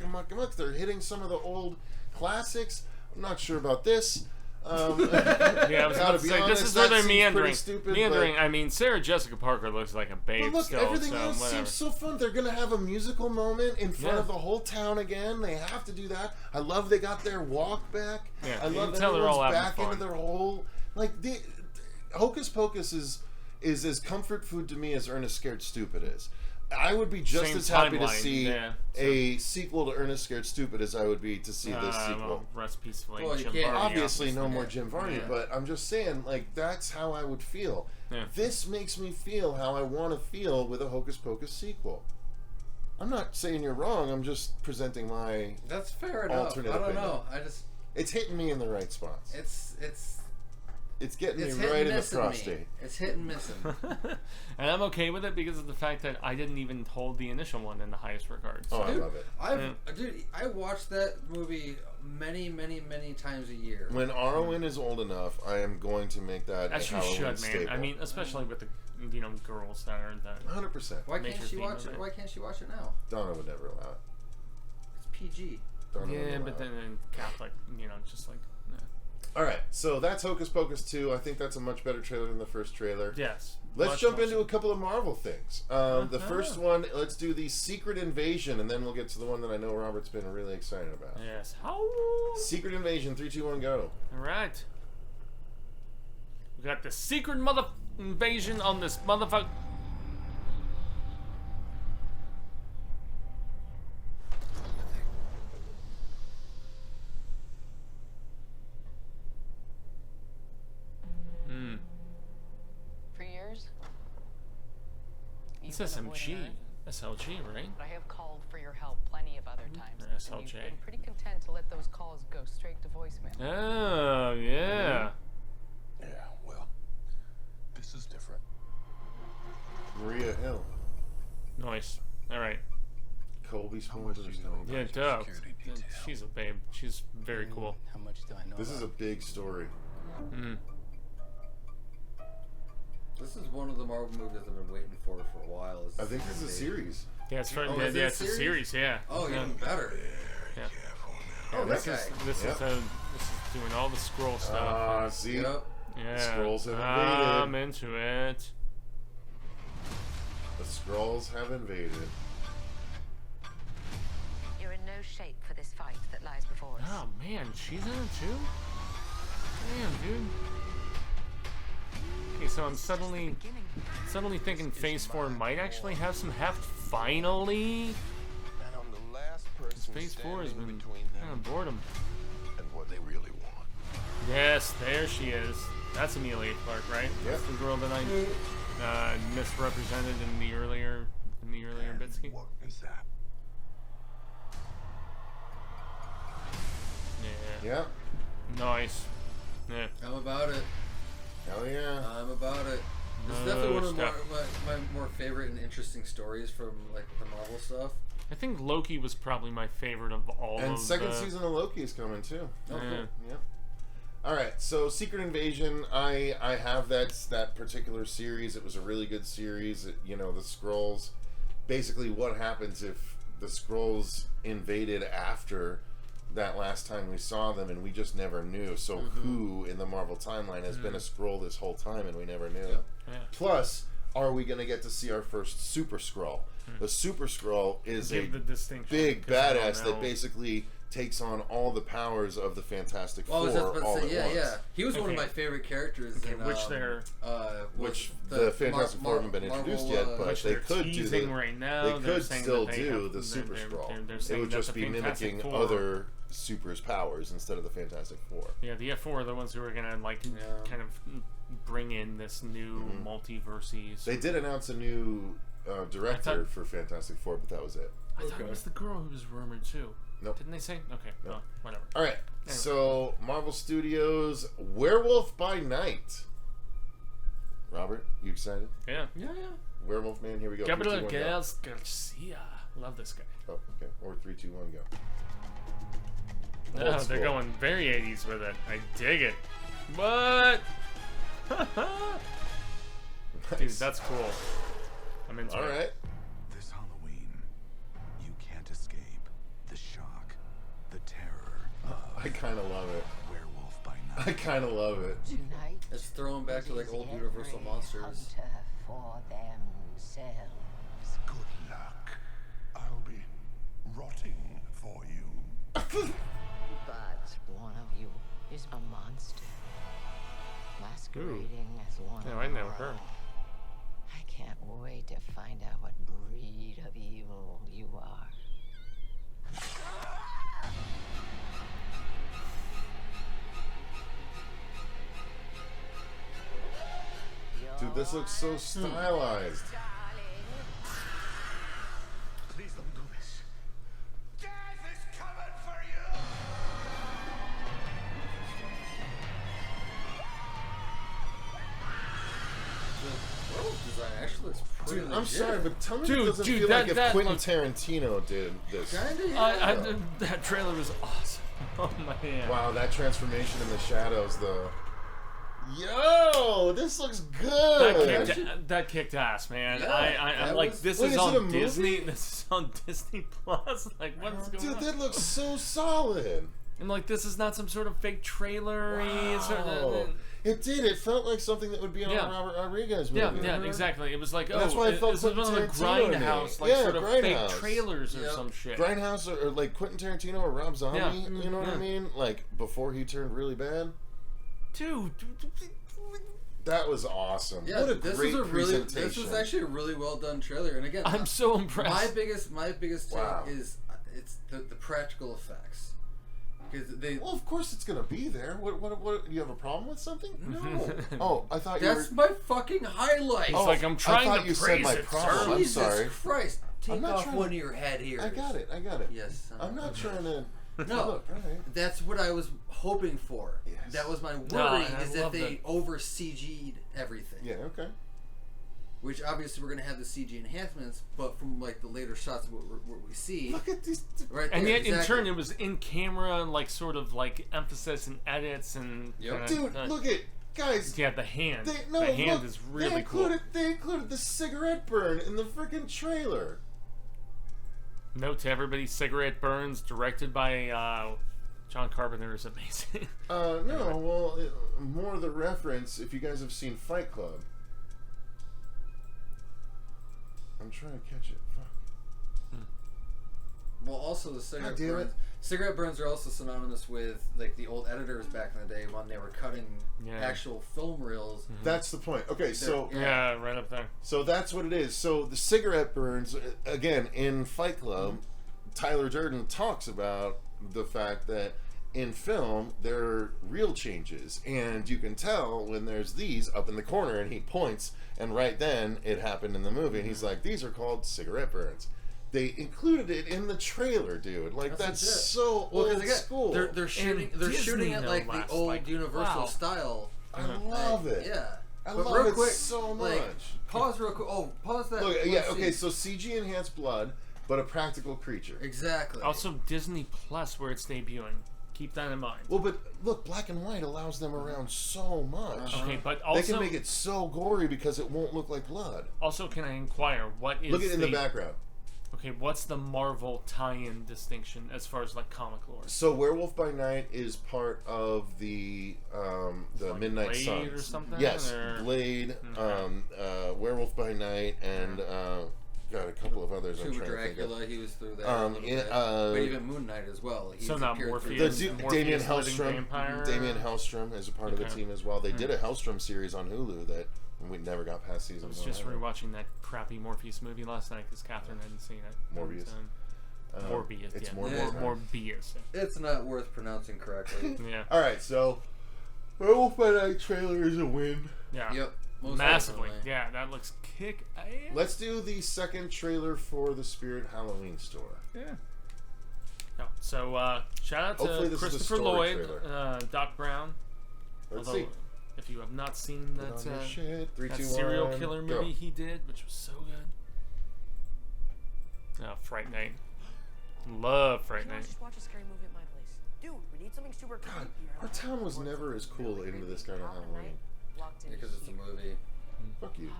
They're hitting some of the old classics. I'm not sure about this. Yeah, I was about to say, this is where they're meandering. Stupid, I mean, Sarah Jessica Parker looks like a babe but look, still, everything so else whatever. seems so fun. They're gonna have a musical moment in front Yeah. of the whole town again. They have to do that. I love they got their walk back. Yeah, I you love can tell they're all everyone's having back into fun. their whole like the Hocus Pocus is as comfort food to me as Ernest Scared Stupid is. I would be just Same as happy to timeline, see yeah, a sequel to Ernest Scared Stupid as I would be to see this sequel. Well, rest peacefully, Well, you Jim can't- Varney, Obviously, no more Jim Varney, Yeah. but I'm just saying, like, that's how I would feel. Yeah. This makes me feel how I want to feel with a Hocus Pocus sequel. I'm not saying you're wrong. I'm just presenting my That's fair enough. alternate I don't opinion. know. I just It's hitting me in the right spots. It's getting it's me hit right and in the missing me. prostate. It's hit and missing. And I'm okay with it because of the fact that I didn't even hold the initial one in the highest regard. So. Oh, I love it. Dude, I watched that movie many times a year. When Arwen is old enough, I am going to make that As a you Halloween should, man. staple. I mean, especially with the girls that are that. 100%. Why can't major she theme watch of it? Why can't she watch it now? Donna would never allow it. It's PG. Donna Yeah, would but allow it. then Catholic, just like. All right, so that's Hocus Pocus 2. I think that's a much better trailer than the first trailer. Yes. Let's Much jump more into so. a couple of Marvel things. The first one, let's do the Secret Invasion, and then we'll get to the one that I know Robert's been really excited about. Yes. How? Secret Invasion, 3, 2, 1, go. All right. We got the secret invasion on this motherfucker. For years. It's you've been SMG. avoiding Earth, SLG, right? but I have called for your help plenty of other times. Or And SLJ. you've been pretty content to let those calls go straight to voicemail. Oh, yeah. Yeah, well, this is different. Maria Hill. Nice. All right. Colby Smulders. Yeah, duh. She's a babe. She's very cool. How much do I know? This is a big story. Mm. This is one of the Marvel movies I've been waiting for a while. I think this is a series. Yeah, it's for, Oh, yeah, is it it's a series. Yeah. Oh, yeah. even better. Yeah. Oh, this that is guy. this Yep. is this is doing all the scroll stuff. See? Yep. Yeah. The Skrulls have I'm invaded. into it. The Skrulls have invaded. You're in no shape for this fight that lies before us. Oh man, she's in it too. Damn, dude. Okay, so I'm suddenly thinking Phase 4 might actually have some heft. Finally. And I'm the last person Phase 4 has standing been between kind them of boredom. and what they really want. Yes, there she is. That's Amelia Clark, right? Yep. That's the girl that I misrepresented in the earlier Bitsky. What is that? Yeah. Yep. Nice. Yeah. I'm about it. Hell yeah. I'm about it. This is Oh, definitely one of stuff. my more favorite and interesting stories from like the Marvel stuff. I think Loki was probably my favorite of all of And second the... season of Loki is coming too. Okay. Yep. All right, so Secret Invasion, I have that particular series. It was a really good series. The Skrulls. Basically, what happens if the Skrulls invaded after that last time we saw them, and we just never knew. So who in the Marvel timeline has been a Skrull this whole time, and we never knew? Yeah. Plus, are we going to get to see our first Super Skrull? The Super Skrull is Give the distinction, big 'cause I don't badass that know. basically takes on all the powers of the Fantastic Four I was just about all to say, at once. yeah. He was one of my favorite characters. Okay, in, which they're... which the Fantastic Four haven't been introduced yet, but which they they're could do teasing the, right now. They They're could saying still that they do have- the Super they're Skrull. saying It would that just the be Fantastic mimicking Four- other Super's powers instead of the Fantastic Four. Yeah, the F4 are the ones who are gonna kind of bring in this new multiverse. They did announce a new director for Fantastic Four, but that was it. I thought it was the girl who was rumored too. Nope. Didn't they say? Okay. Nope. Oh, whatever. All right. Anyway. So Marvel Studios, Werewolf by Night. Robert, you excited? Yeah. Werewolf Man, here we go. Gabriel 3, 2, 1, go. Garcia. Love this guy. Oh, okay. Or 3, 2, 1, go. No, Old they're school. going very 80s with it. I dig it. What? Dude, that's cool. I'm into All it. right. This Halloween, you can't escape the shock, the terror of I kind of love it. Werewolf by Night. I kind of love it. Tonight, It's throwing back to like old Universal monsters. hunter for themselves. Good luck. I'll be rotting for you. But one of you is a monster, masquerading as one No, of I know our her. own. I can't wait to find out what breed of evil you are. Dude, this looks so stylized. Please don't do this. Death is coming for you! The werewolf design actually looks pretty Dude, I'm legit. sorry, but tell me Dude, it doesn't dude, feel like that if Quentin looks- Tarantino did this. Kinda, yeah. That trailer was awesome. Oh man. Wow, that transformation in the shadows, though. Yo, this looks good. That kicked ass, man. Yeah, I'm that like, was- this Wait, is is it a on movie? Disney. This is on Disney Plus. Like, what's going Dude, on? that looks so solid. I'm like, this is not some sort of fake trailer. Wow. It did. It felt like something that would be on a Robert Rodriguez movie. Yeah, exactly. It was like, And that's why I felt this is one of the Tarantino to me. Grindhouse, like Yeah, sort of Grindhouse. fake trailers or some shit. Grindhouse or like Quentin Tarantino or Rob Zombie. Yeah. You know what I mean? Like before he turned really bad. Dude. That was awesome. Yeah, What a this great was a really presentation. this was actually a really well done trailer. And again, I'm so impressed. My biggest take Wow. is it's the practical effects. Because they Well, of course it's gonna be there. What? You have a problem with something? No. Oh, I thought you that's were. my fucking highlight. He's like, I'm trying I thought to you said praise my it, problem. sir. I'm Jesus sorry. Christ! Take I'm not off trying one to- of your head ears. I got it. Yes. I'm not trying to. No, Look, all right. that's what I was hoping for. Yes. That was my worry, No, and I is that love they that. over CG'd everything. Yeah. Okay. Which obviously we're gonna have the CG enhancements, but from like the later shots of what we see, Look at these. right And there, yet, in exactly. turn, it was in camera, like sort of like emphasis and edits and. Yep. Dude, look at guys. Yeah, the hand. The the hand look, is really cool. They included the cigarette burn in the freaking trailer. Note to everybody: cigarette burns, directed by John Carpenter, is amazing. No, well, more the reference. If you guys have seen Fight Club, I'm trying to catch it. Fuck. Well, also the cigarette damn it. burns. Cigarette burns are also synonymous with like the old editors back in the day when they were cutting actual film reels. That's the point. Okay, so yeah, right up there. So that's what it is. So the cigarette burns, again, in Fight Club, Tyler Durden talks about the fact that in film there are real changes, and you can tell when there's these up in the corner, and he points, and right then it happened in the movie, and he's like, these are called cigarette burns. They included it in the trailer, dude. Like that's legit. so Well, 'cause old again, school. They're shooting. They're Disney, shooting it no like less, the old like, Universal wow. style. I love it. Yeah. I But love real it quick, so like, much. pause real quick. Oh, pause that. Look, Let's yeah, see. okay, so CG enhanced blood, but a practical creature. Exactly. Also, Disney Plus, where it's debuting. Keep that in mind. Well, but look, black and white allows them around so much. Okay, but also they can make it so gory because it won't look like blood. Also, can I inquire what is? Look at it in the background. Okay, what's the Marvel tie-in distinction as far as like comic lore? So, Werewolf by Night is part of the like Midnight Blade Suns. or something? Yes, or? Blade, Werewolf by Night, and got a couple of others. Tuba Dracula, he was through there a little bit. But even Moon Knight as well. So not Morpheus. Damien Hellstrom. Damien Hellstrom is a part of the team as well. They did a Hellstrom series on Hulu that we never got past season 1. I was just rewatching that crappy Morpheus movie last night because Catherine hadn't seen it. Morbius. Morbius. It's yeah. Morbius. It's not worth pronouncing correctly. Yeah. All right, so Werewolf by Night trailer is a win. Yeah. Yep. Massively. Yeah, that looks kick ass. Let's do the second trailer for the Spirit Halloween store. Yeah. No, so shout out Hopefully to this is a Kristopher story Lloyd, Doc Brown. Let's Although, see. If you have not seen that, Put on your shit. 3, that 2, serial 1, killer go. movie he did, which was so good. Fright Night. Love Fright Night. Just watch a scary movie at my place. Dude, we need something super God, our town was never as cool into this kind of Halloween. Because it's a movie. Fuck you.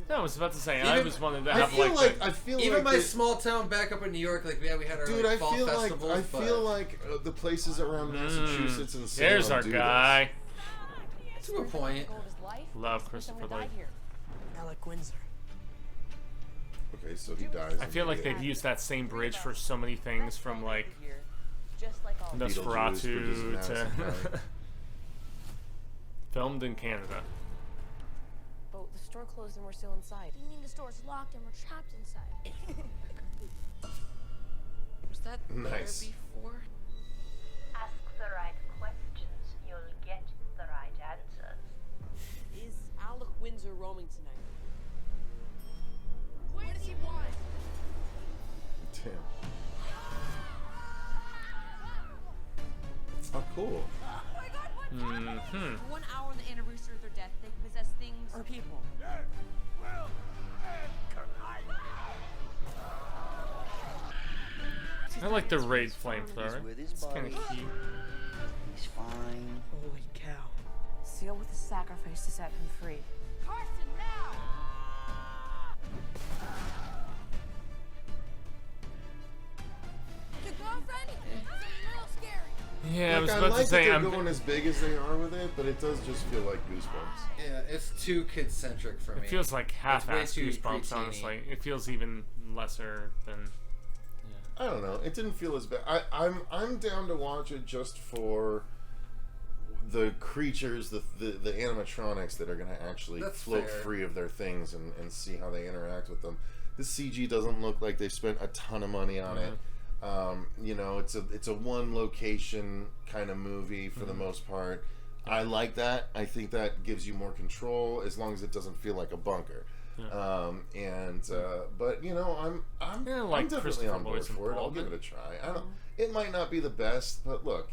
No, I was about to say, Even, I was wanted to I have feel like I feel even like my they- small town back up in New York, like we had our Dude, like, I fall feel festivals. like feel like the places around Massachusetts and Salem there's our do guy. to a point. Love Kristopher Lloyd. Alec Windsor. This. Okay, so he dies. I feel like they've used that same bridge for so many things, from like Just like all Beetlejuice, Bridges of Nosferatu Madison to County. filmed in Canada. But the store closed and we're still inside. You mean the store's locked and we're trapped inside? Was that Nice. there before? Ask the right questions, you'll get the right answers. Is Alec Windsor roaming tonight? What does he want? Damn. Oh, cool. Mm-hmm. 1 hour on the anniversary of their death, they can possess things Or people? I like the raid flamethrower. It's kind of cute. He's fine. Holy cow. Seal with a sacrifice to set him free. Carson, now! Your girlfriend? It's a little scary. Yeah, I was Like, about like to say, that I'm they're going as big as they are with it, but it does just feel like Goosebumps. Yeah, it's too kid-centric for me. It feels like half-assed It's way too Goosebumps, preteeny. honestly. It feels even lesser than. I don't know. It didn't feel as bad. I'm down to watch it just for the creatures, the animatronics that are going to actually That's float fair. free of their things and see how they interact with them. The CG doesn't look like they spent a ton of money on it. You know, it's a one location kind of movie for the most part. I like that. I think that gives you more control as long as it doesn't feel like a bunker. But you know, I'm definitely on board for it. I'll give it a try. I don't. It might not be the best, but look,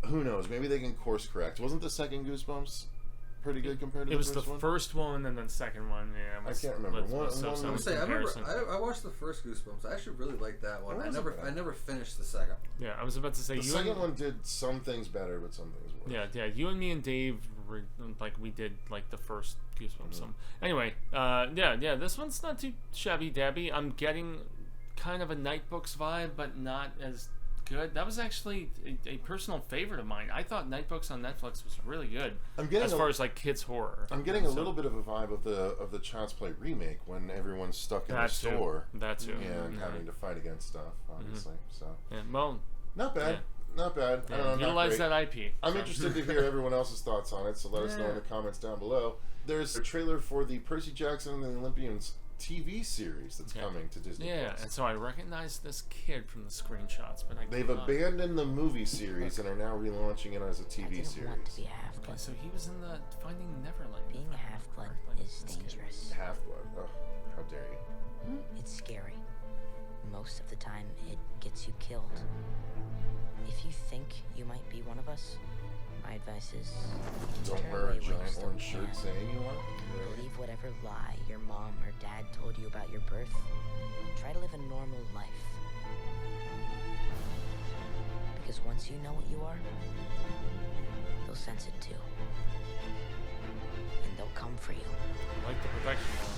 who knows? Maybe they can course correct. Wasn't the second Goosebumps pretty good compared to It was the first one? first one and then the second one. Yeah, I can't remember. I watched the first Goosebumps. I actually really liked that one. I never finished the second. Yeah, I was about to say The second one did some things better, but some things worse. Yeah. You and me and Dave we did like the first Goosebumps. So, anyway, this one's not too shabby dabby. I'm getting kind of a Night Books vibe, but not as good. That was actually a personal favorite of mine. I thought Night Books on Netflix was really good. As far as like kids horror. I'm getting a little bit of a vibe of the Child's Play remake when everyone's stuck in the store. That too. And having to fight against stuff, obviously. So yeah, well, not bad. Yeah. Not bad. Yeah, I don't know, utilize not that great. IP. I'm interested to hear everyone else's thoughts on it, so let us know in the comments down below. There's a trailer for the Percy Jackson and the Olympians TV series that's coming to Disney+. Yeah, and so I recognize this kid from the screenshots, but They've abandoned the movie series and are now relaunching it as a TV series. Okay, so he was in the Finding Neverland. Being a half-blood is dangerous. Half-blood? Oh, how dare you. It's scary. Most of the time, it gets you killed. If you think you might be one of us, my advice is Don't turn wear a away when giant you orange shirt saying you are? Believe whatever lie your mom or dad told you about your birth. Try to live a normal life. Because once you know what you are, they'll sense it too. And they'll come for you. I like the perfection one.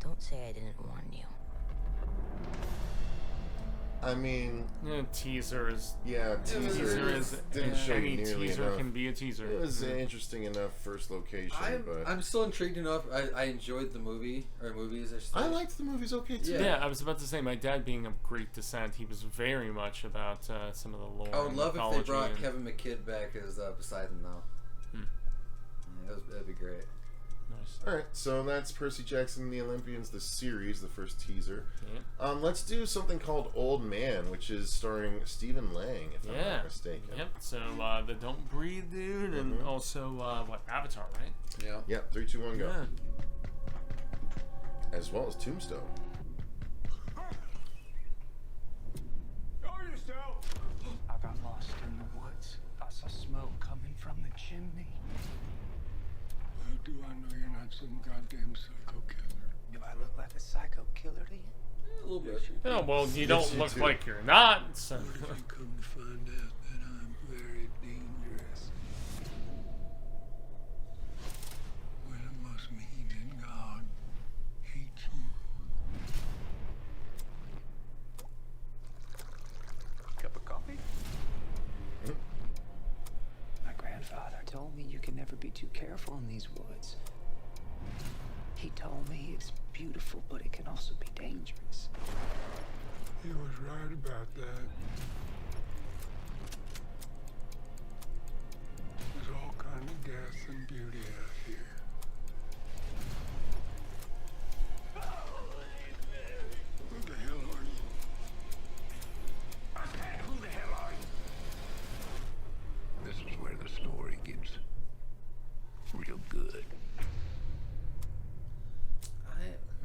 Don't say I didn't warn you. I mean, yeah, teaser is. Yeah, teaser is didn't show any nearly teaser enough. can be a teaser. It was an interesting enough first location, but I'm still intrigued enough. I enjoyed the movie or movies. I liked the movies okay too. Yeah, I was about to say my dad being of Greek descent, he was very much about some of the lore. I would love if they brought and... Kevin McKidd back as Poseidon though. Yeah, that'd be great. Nice. Alright, so that's Percy Jackson and the Olympians, the series, the first teaser. Yeah. Let's do something called Old Man, which is starring Stephen Lang, if I'm not mistaken. Yep, so the Don't Breathe dude, and also, Avatar, right? Yeah. Yep, 3, 2, 1, go. Yeah. As well as Tombstone. I got lost in the woods. I saw smoke coming from the chimney. How do I know you're not some goddamn psycho killer? Do I look like a psycho killer to you? A little bit. Oh, well, you don't look like you're not, so... What if you come to find out that I'm very dangerous? Well, it must mean that God hates you. Cup of coffee? My grandfather told me you can never be too careful in these woods. He told me it's beautiful, but it can also be dangerous. He was right about that. There's all kind of gas and beauty out here. Who the hell are you? I said, who the hell are you? This is where the story gets real good.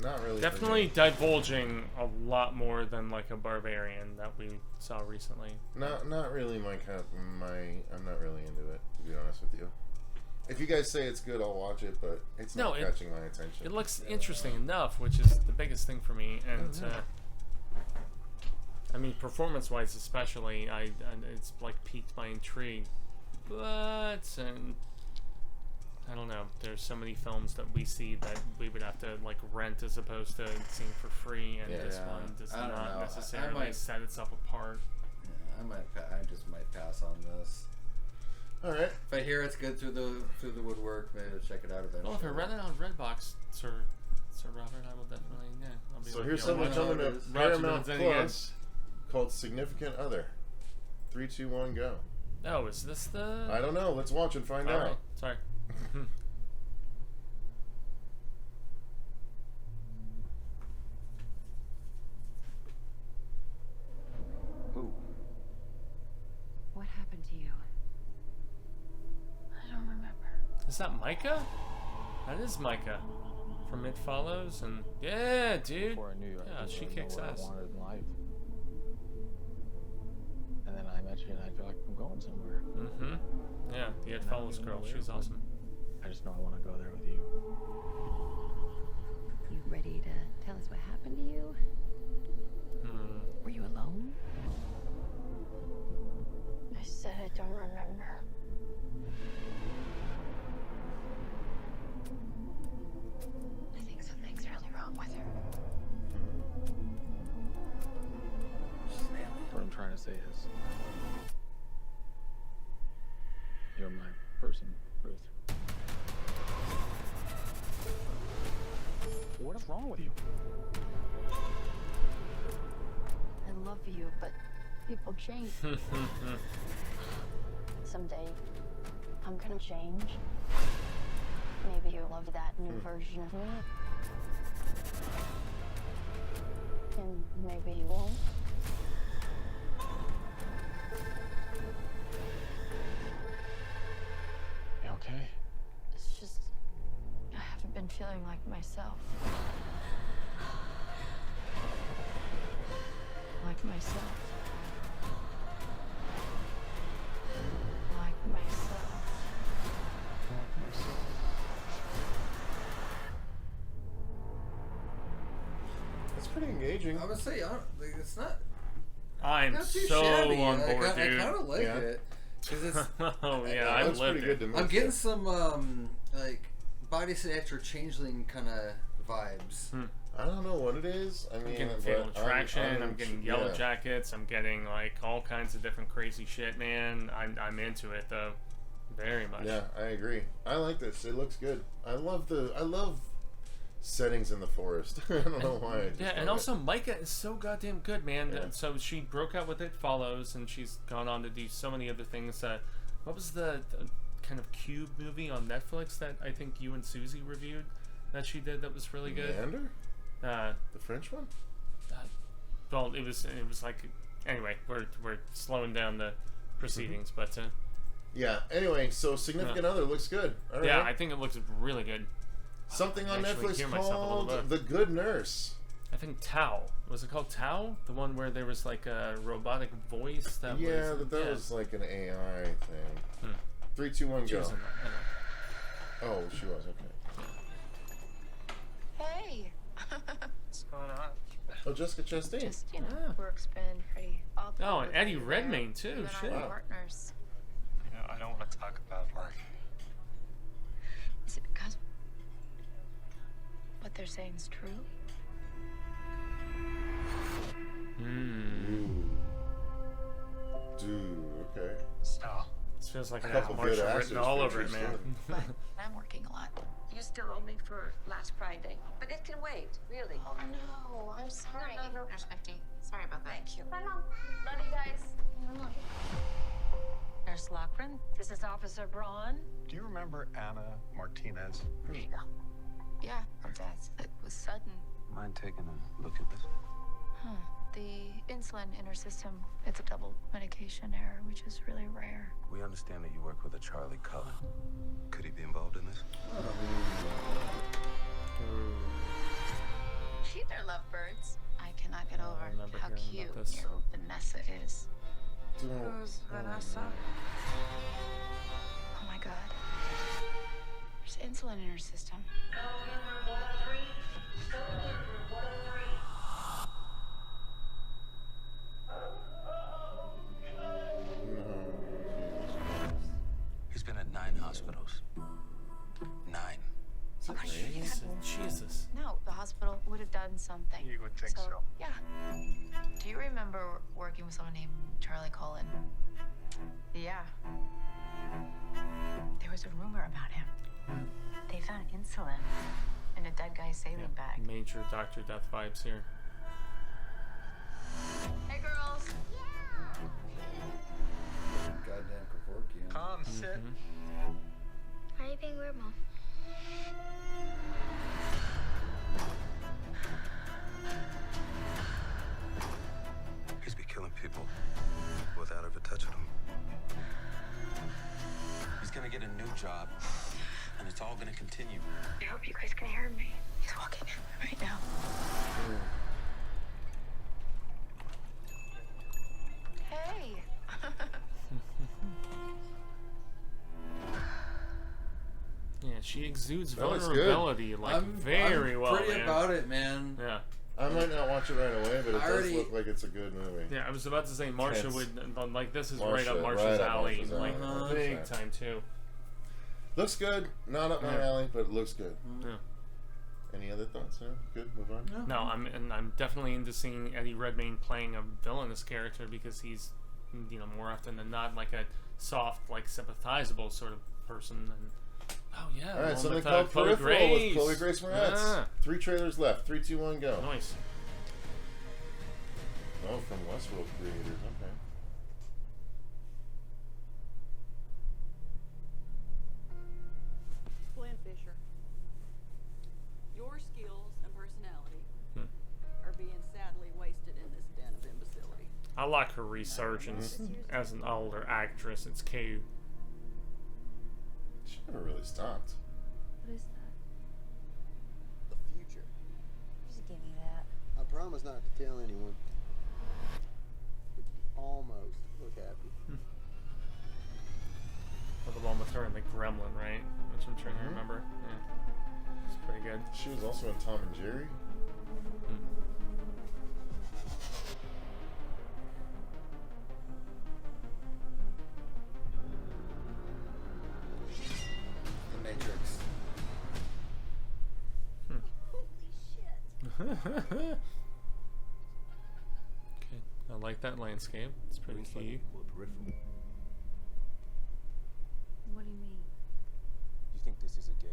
Not really. Definitely divulging a lot more than like a barbarian that we saw recently. Not really my kind of I'm not really into it, to be honest with you. If you guys say it's good, I'll watch it, but it's not catching my attention. It looks interesting enough, which is the biggest thing for me. And I mean, performance-wise, especially, it's like piqued my intrigue. But I don't know. There's so many films that we see that we would have to like rent as opposed to seeing for free, and this one does not necessarily set itself apart. Yeah, I just might pass on this. All right. If I hear it's good through the woodwork, maybe I'll check it out eventually. Well, if I read it on Redbox, Sir Robert, I will definitely. Yeah. I'll be So like, here's something coming to Paramount Plus Plus called Significant Other. 3, 2, 1, go. Oh, is this the? I don't know. Let's watch and find out. Right. Sorry. What happened to you? I don't remember. Is that Micah? That is Micah from It Follows, and yeah, dude. Before I knew you, yeah, she kicks what ass. I wanted in life. And then I met you, and I feel like I'm going somewhere. Mm-hmm. Yeah, the It Follows girl. She's awesome. I just know I want to go there with you. You ready to tell us what happened to you? Were you alone? I said I don't remember. I think something's really wrong with her. What I'm trying to say is, you're my person, Ruth. What is wrong with you? I love you, but people change. Someday, I'm gonna change. Maybe you'll love that new version of me. And maybe you won't. You okay? It's just, I haven't been feeling like myself. Like myself. Like myself. pretty engaging. I would say it's not. I'm not too so shabby. on board, I dude. kind of like it. 'Cause it's, oh yeah, I lived pretty good it. to me. I'm getting some like body snatcher changeling kind of vibes. I don't know what it is. I I'm mean, getting Fatal Attraction. I'm getting Yellow yeah. Jackets. I'm getting like all kinds of different crazy shit, man. I'm into it though, very much. Yeah, I agree. I like this. It looks good. I love settings in the forest. I don't know why. I just Yeah, and love also Micah is so goddamn good, man. Yeah. So she broke out with It Follows, and she's gone on to do so many other things. What was the kind of Cube movie on Netflix that I think you and Susie reviewed that she did that was really good? Andor? The French one? Well, it was like, anyway, we're slowing down the proceedings, but yeah. Anyway, so Significant Other looks good. All right. yeah, I think it looks really good. Something on I actually Netflix hear myself a little called bit. The Good Nurse. I think Tao. Was it called Tao? The one where there was like a robotic voice that was... Yeah, that was like an AI thing. 3, 2, 1, She go. was in that, Oh, she was, okay. Hey. What's going on? Oh, Jessica Chastain. Just, work's been pretty awful. Oh, and Eddie Redmayne too. Shit. Partners. I don't want to talk about like. Is it because what they're saying is true? Dude, okay. So. This feels like A it has couple Marshall good written actors all for over it, man. But I'm working a lot. You still owe me for last Friday, but it can wait, really. Oh no, I'm sorry. No. There's 50. Sorry about that. Thank you. Love you guys. Nurse Lochran, this is Officer Braun. Do you remember Anna Martinez? Yeah, it was sudden. Mind taking a look at this? Huh. The insulin in her system, it's a double medication error, which is really rare. We understand that you work with a Charlie Cullen. Could he be involved in this? They're lovebirds. I cannot get over remember how hearing cute about this. Vanessa is. Who's Vanessa? Oh my god. There's insulin in her system. He's been at 9 hospitals. 9. Jesus. No, the hospital would have done something. You would think so. Yeah. Do you remember working with someone named Charlie Cullen? Yeah. There was a rumor about him. They found insulin in a dead guy's sailing bag. Major Dr. Death vibes here. Hey, girls. Goddamn Kevorkian. Come, sit. Why are you being weird, Mom? He's been killing people without ever touching them. He's gonna get a new job, and it's all gonna continue. I hope you guys can hear me. He's walking right now. Hey. Yeah, she exudes That looks good. vulnerability like very well, pretty man. about it, man. Yeah. I might not watch it right away, but it I does already- look like it's a good movie. Yeah, I was about to say Marsha Tense. would, but like this is Marsha, right up Marsha's right up alley, Marsha's like alley, big 100%. time too. Looks good. Not up my Yeah. alley, but it looks good. Yeah. Any other thoughts? No? Good. Move on. No, I'm definitely into seeing Eddie Redmayne playing a villainous character because he's, more often than not like a soft, like sympathizable sort of person. And oh yeah, All the right, one something with, called Chloe Peripheral with Grace. Chloe Grace Moretz. Yeah. 3 trailers left. 3, 2, 1, go. Nice. Oh, from Westworld creators. Okay. Glenn Fisher, your skills and personality Hmm. are being sadly wasted in this den of imbecility. I like her resurgence as an older actress. It's cute. She never really stopped. What is that? The future. Just give me that. I promise not to tell anyone. But you almost look happy. Or the one with her and the gremlin, right? Which I'm trying to remember. Yeah. It's pretty good. She was also in Tom and Jerry. I like that landscape. It's pretty key. Peripheral. What do you mean? You think this is a game,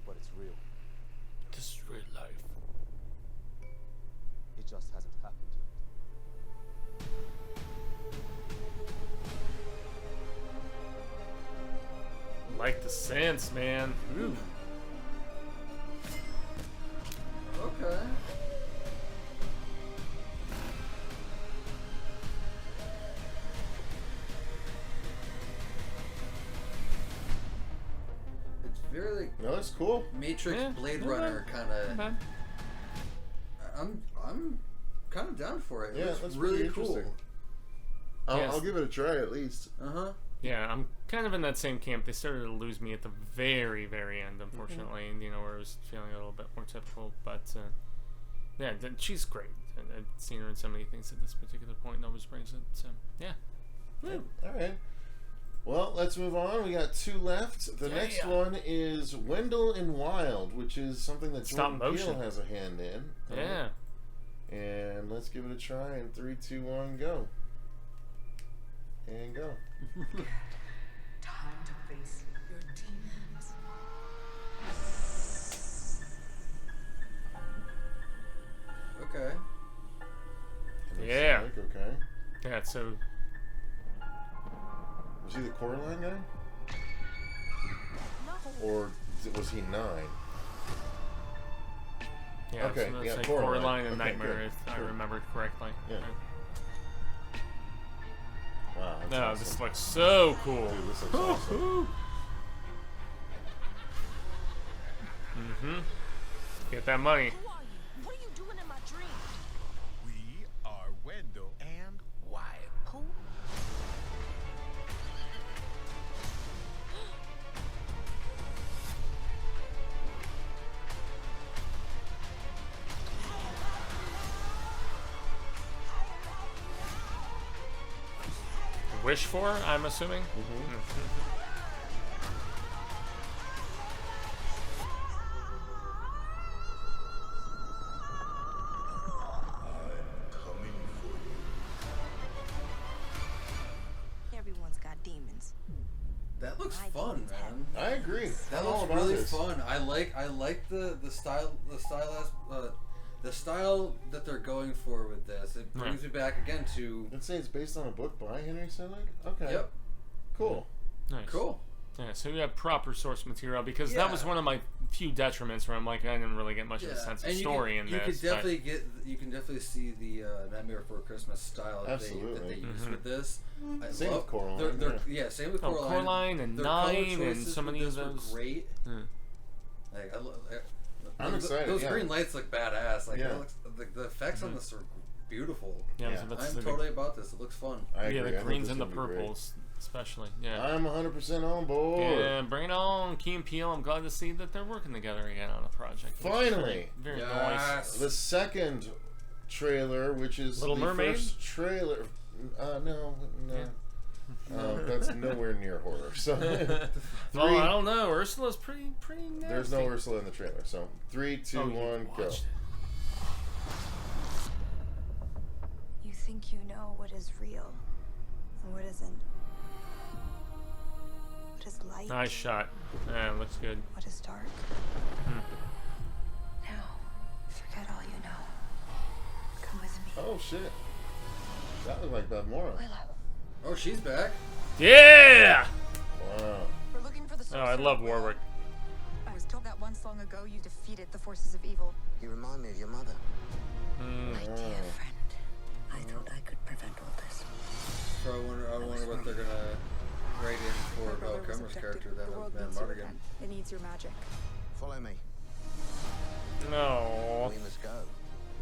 but it's real. This is real life. It just hasn't happened yet. Like the sense, man. Ooh. Okay. It's very like no, it's cool. Matrix Yeah, Blade not Runner bad. kind Not of. bad. I'm kind of down for it. Yeah, It's that's really pretty cool. interesting. Yes. I'll give it a try at least. Yeah, I'm kind of in that same camp. They started to lose me at the very, very end, unfortunately. You know, where I was feeling a little bit more typical. But yeah, she's great. I've seen her in so many things at this particular point, and always brings it. So yeah. Yeah, all right. Well, let's move on. We got 2 left. The next one is Wendell Wild, which is something that Stop Jordan motion. Peele has a hand in. Yeah. And let's give it a try in 3, 2, 1, go. And go. Time to face your demons. Okay. Yeah. Okay. Yeah, so. Was he the Coraline guy? Or was he 9? Yeah, okay, so yeah, like Coraline. Coraline and Okay, Nightmare, good, if I good. remembered correctly. Yeah. Wow. That's No, awesome. this looks so cool. Dude, this looks awesome. Get that money. Who are you? What are you doing in my dream? We are Wendell and Wild. Who? Wish for, I'm assuming. Everyone's got demons. That looks fun, man. I agree. That I'm all looks about really this. fun. I like the style that they're going for with this. It brings me back again to. Let's say it's based on a book by Henry Selick. Okay. Yep. Cool. Nice. Cool. Yeah, so we have proper source material because that was one of my few detriments where I'm like, I didn't really get much of a sense of And story in you this. can definitely see the Nightmare Before Christmas style that they use with this. I Same love, with Coraline. Yeah, same with Coraline. Coraline and Their color 9 and choices so many with of this were those. great. Like, I'm excited. Those yeah. green lights look badass. Like Yeah. it looks, the effects on this are beautiful. Yeah, Yeah. so that's I'm totally about this. It looks fun. I agree. Yeah, I the think greens this and the would be great. purples, especially. Yeah. I'm 100% on board. Yeah, bring it on, Key and Peele. I'm glad to see that they're working together again on a project. which is Finally. very nice. The second trailer, which is Little the Mermaid? first trailer. No. That's nowhere near horror. So, Well, I don't know. Ursula's pretty nasty. There's no Ursula in the trailer. So, 3, 2, 1, go. You think you know what is real and what isn't. What is light? Nice shot. Yeah, looks good. What is dark? Now, forget all you know. Come with me. Oh, shit. That looked like Bevmora. Oh, she's back. Yeah! Wow. We're looking for the Oh, I love Warwick. I was told that once long ago you defeated the forces of evil. You remind me of your mother. My dear friend, I thought I could prevent all this. So I wonder what they're gonna write in for Val Kilmer's character, that The world Van needs you Mardigan. again. It needs your magic. Follow me. No. We must go.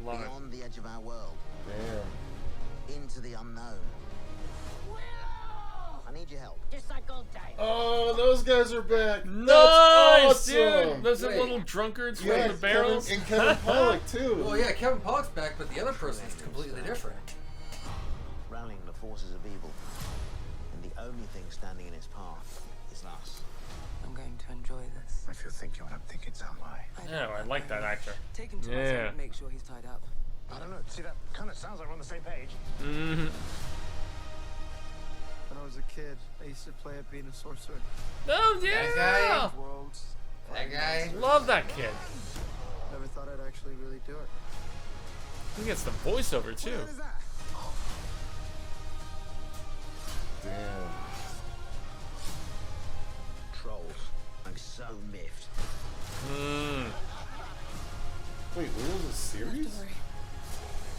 Love it. Beyond the edge of our world. Damn. Into the unknown. I need your help. Just like old times. Oh, those guys are back. Nice, That's awesome. dude! Those are Wait. little drunkards from Yeah, the barrels. and Kevin Pollak, too. Well, yeah, Kevin Pollock's back, but the other person's completely different. Rallying the forces of evil. And the only thing standing in its path is It's nice. I'm going to enjoy this. If you think you're, I'm thinking so am I. Yeah, I like that actor. Take him to my Yeah. cell and make sure he's tied up. I don't know. See, that kind of sounds like we're on the same page. Mm-hmm. When I was a kid, I used to play at being a sorcerer. Oh yeah! That guy. Worlds. That guy. Love that kid. Never thought I'd actually really do it. He gets the voiceover too. Damn. Trolls. I'm so miffed. Wait, Willow's a series?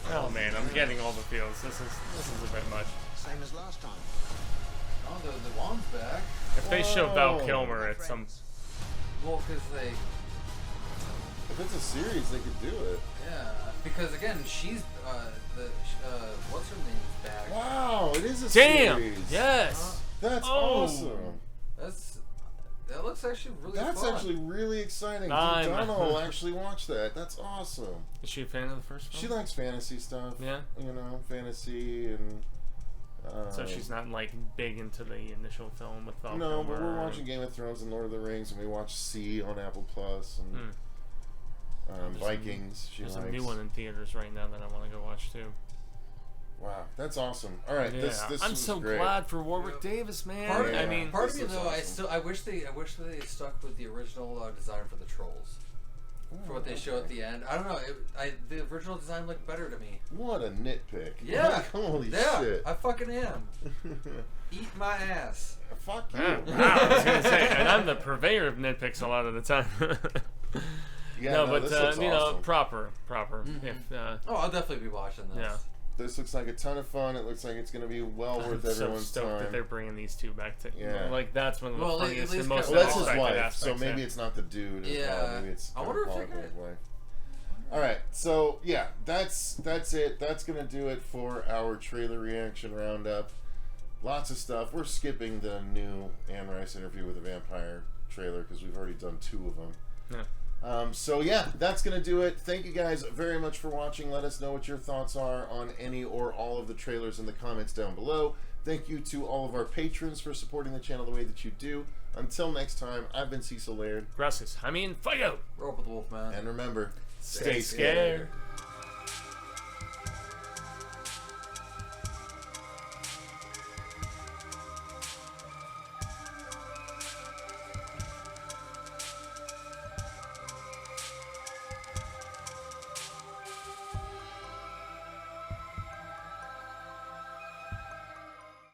Oh man, I'm getting all the feels. This is a bit much. Same as last time. Oh, the wand's back. If they show Val Kilmer at some, Well, because they. If it's a series, they could do it. Yeah, because again, she's what's her name's back. Wow, it is a damn, series. yes, That's Oh. awesome. That looks actually really That's fun. actually really exciting. I'm- Donna will actually watch that. That's awesome. is she a fan of the first film? She likes fantasy stuff. Yeah. You know, fantasy and. So she's not like big into the initial film with Val No, Kilmer. but we're watching Game of Thrones and Lord of the Rings, and we watch C on Apple Plus and There's Vikings. She There's likes. a new one in theaters right now that I want to go watch too. Wow, that's awesome. All right, Yeah, this I'm was so great. glad for Warwick Davis, man. Part, I mean, part of this me looks though, awesome. I wish they stuck with the original design for the trolls. For what they show at the end, I don't know. The original design looked better to me. What a nitpick. Yeah. Like, holy yeah, shit. I fucking am. Eat my ass. Fuck you. wow, I was gonna say, and I'm the purveyor of nitpicks a lot of the time. Yeah, no, no, but this looks you know, awesome. proper. Mhm. If Oh, I'll definitely be watching this. yeah, This looks like a ton of fun. It looks like it's going to be well worth I'm so everyone's stoked time. that they're bringing these two back to. Yeah. Like that's one of the Well, at funniest least and most Well, that's his unexpected wife, so aspects, maybe yeah. it's not the dude as Yeah. well. Maybe it's I wonder if part they his wife. All right, so yeah, that's it. That's gonna do it for our trailer reaction roundup. Lots of stuff. We're skipping the new Anne Rice interview with the vampire trailer because we've already done 2 of them. Yeah. So yeah, that's gonna do it. Thank you guys very much for watching. Let us know what your thoughts are on any or all of the trailers in the comments down below. Thank you to all of our patrons for supporting the channel the way that you do. Until next time, I've been Cecil Laird. Gracias. I mean, Fuego. Roll with the Wolf, man. And remember, Stay scared.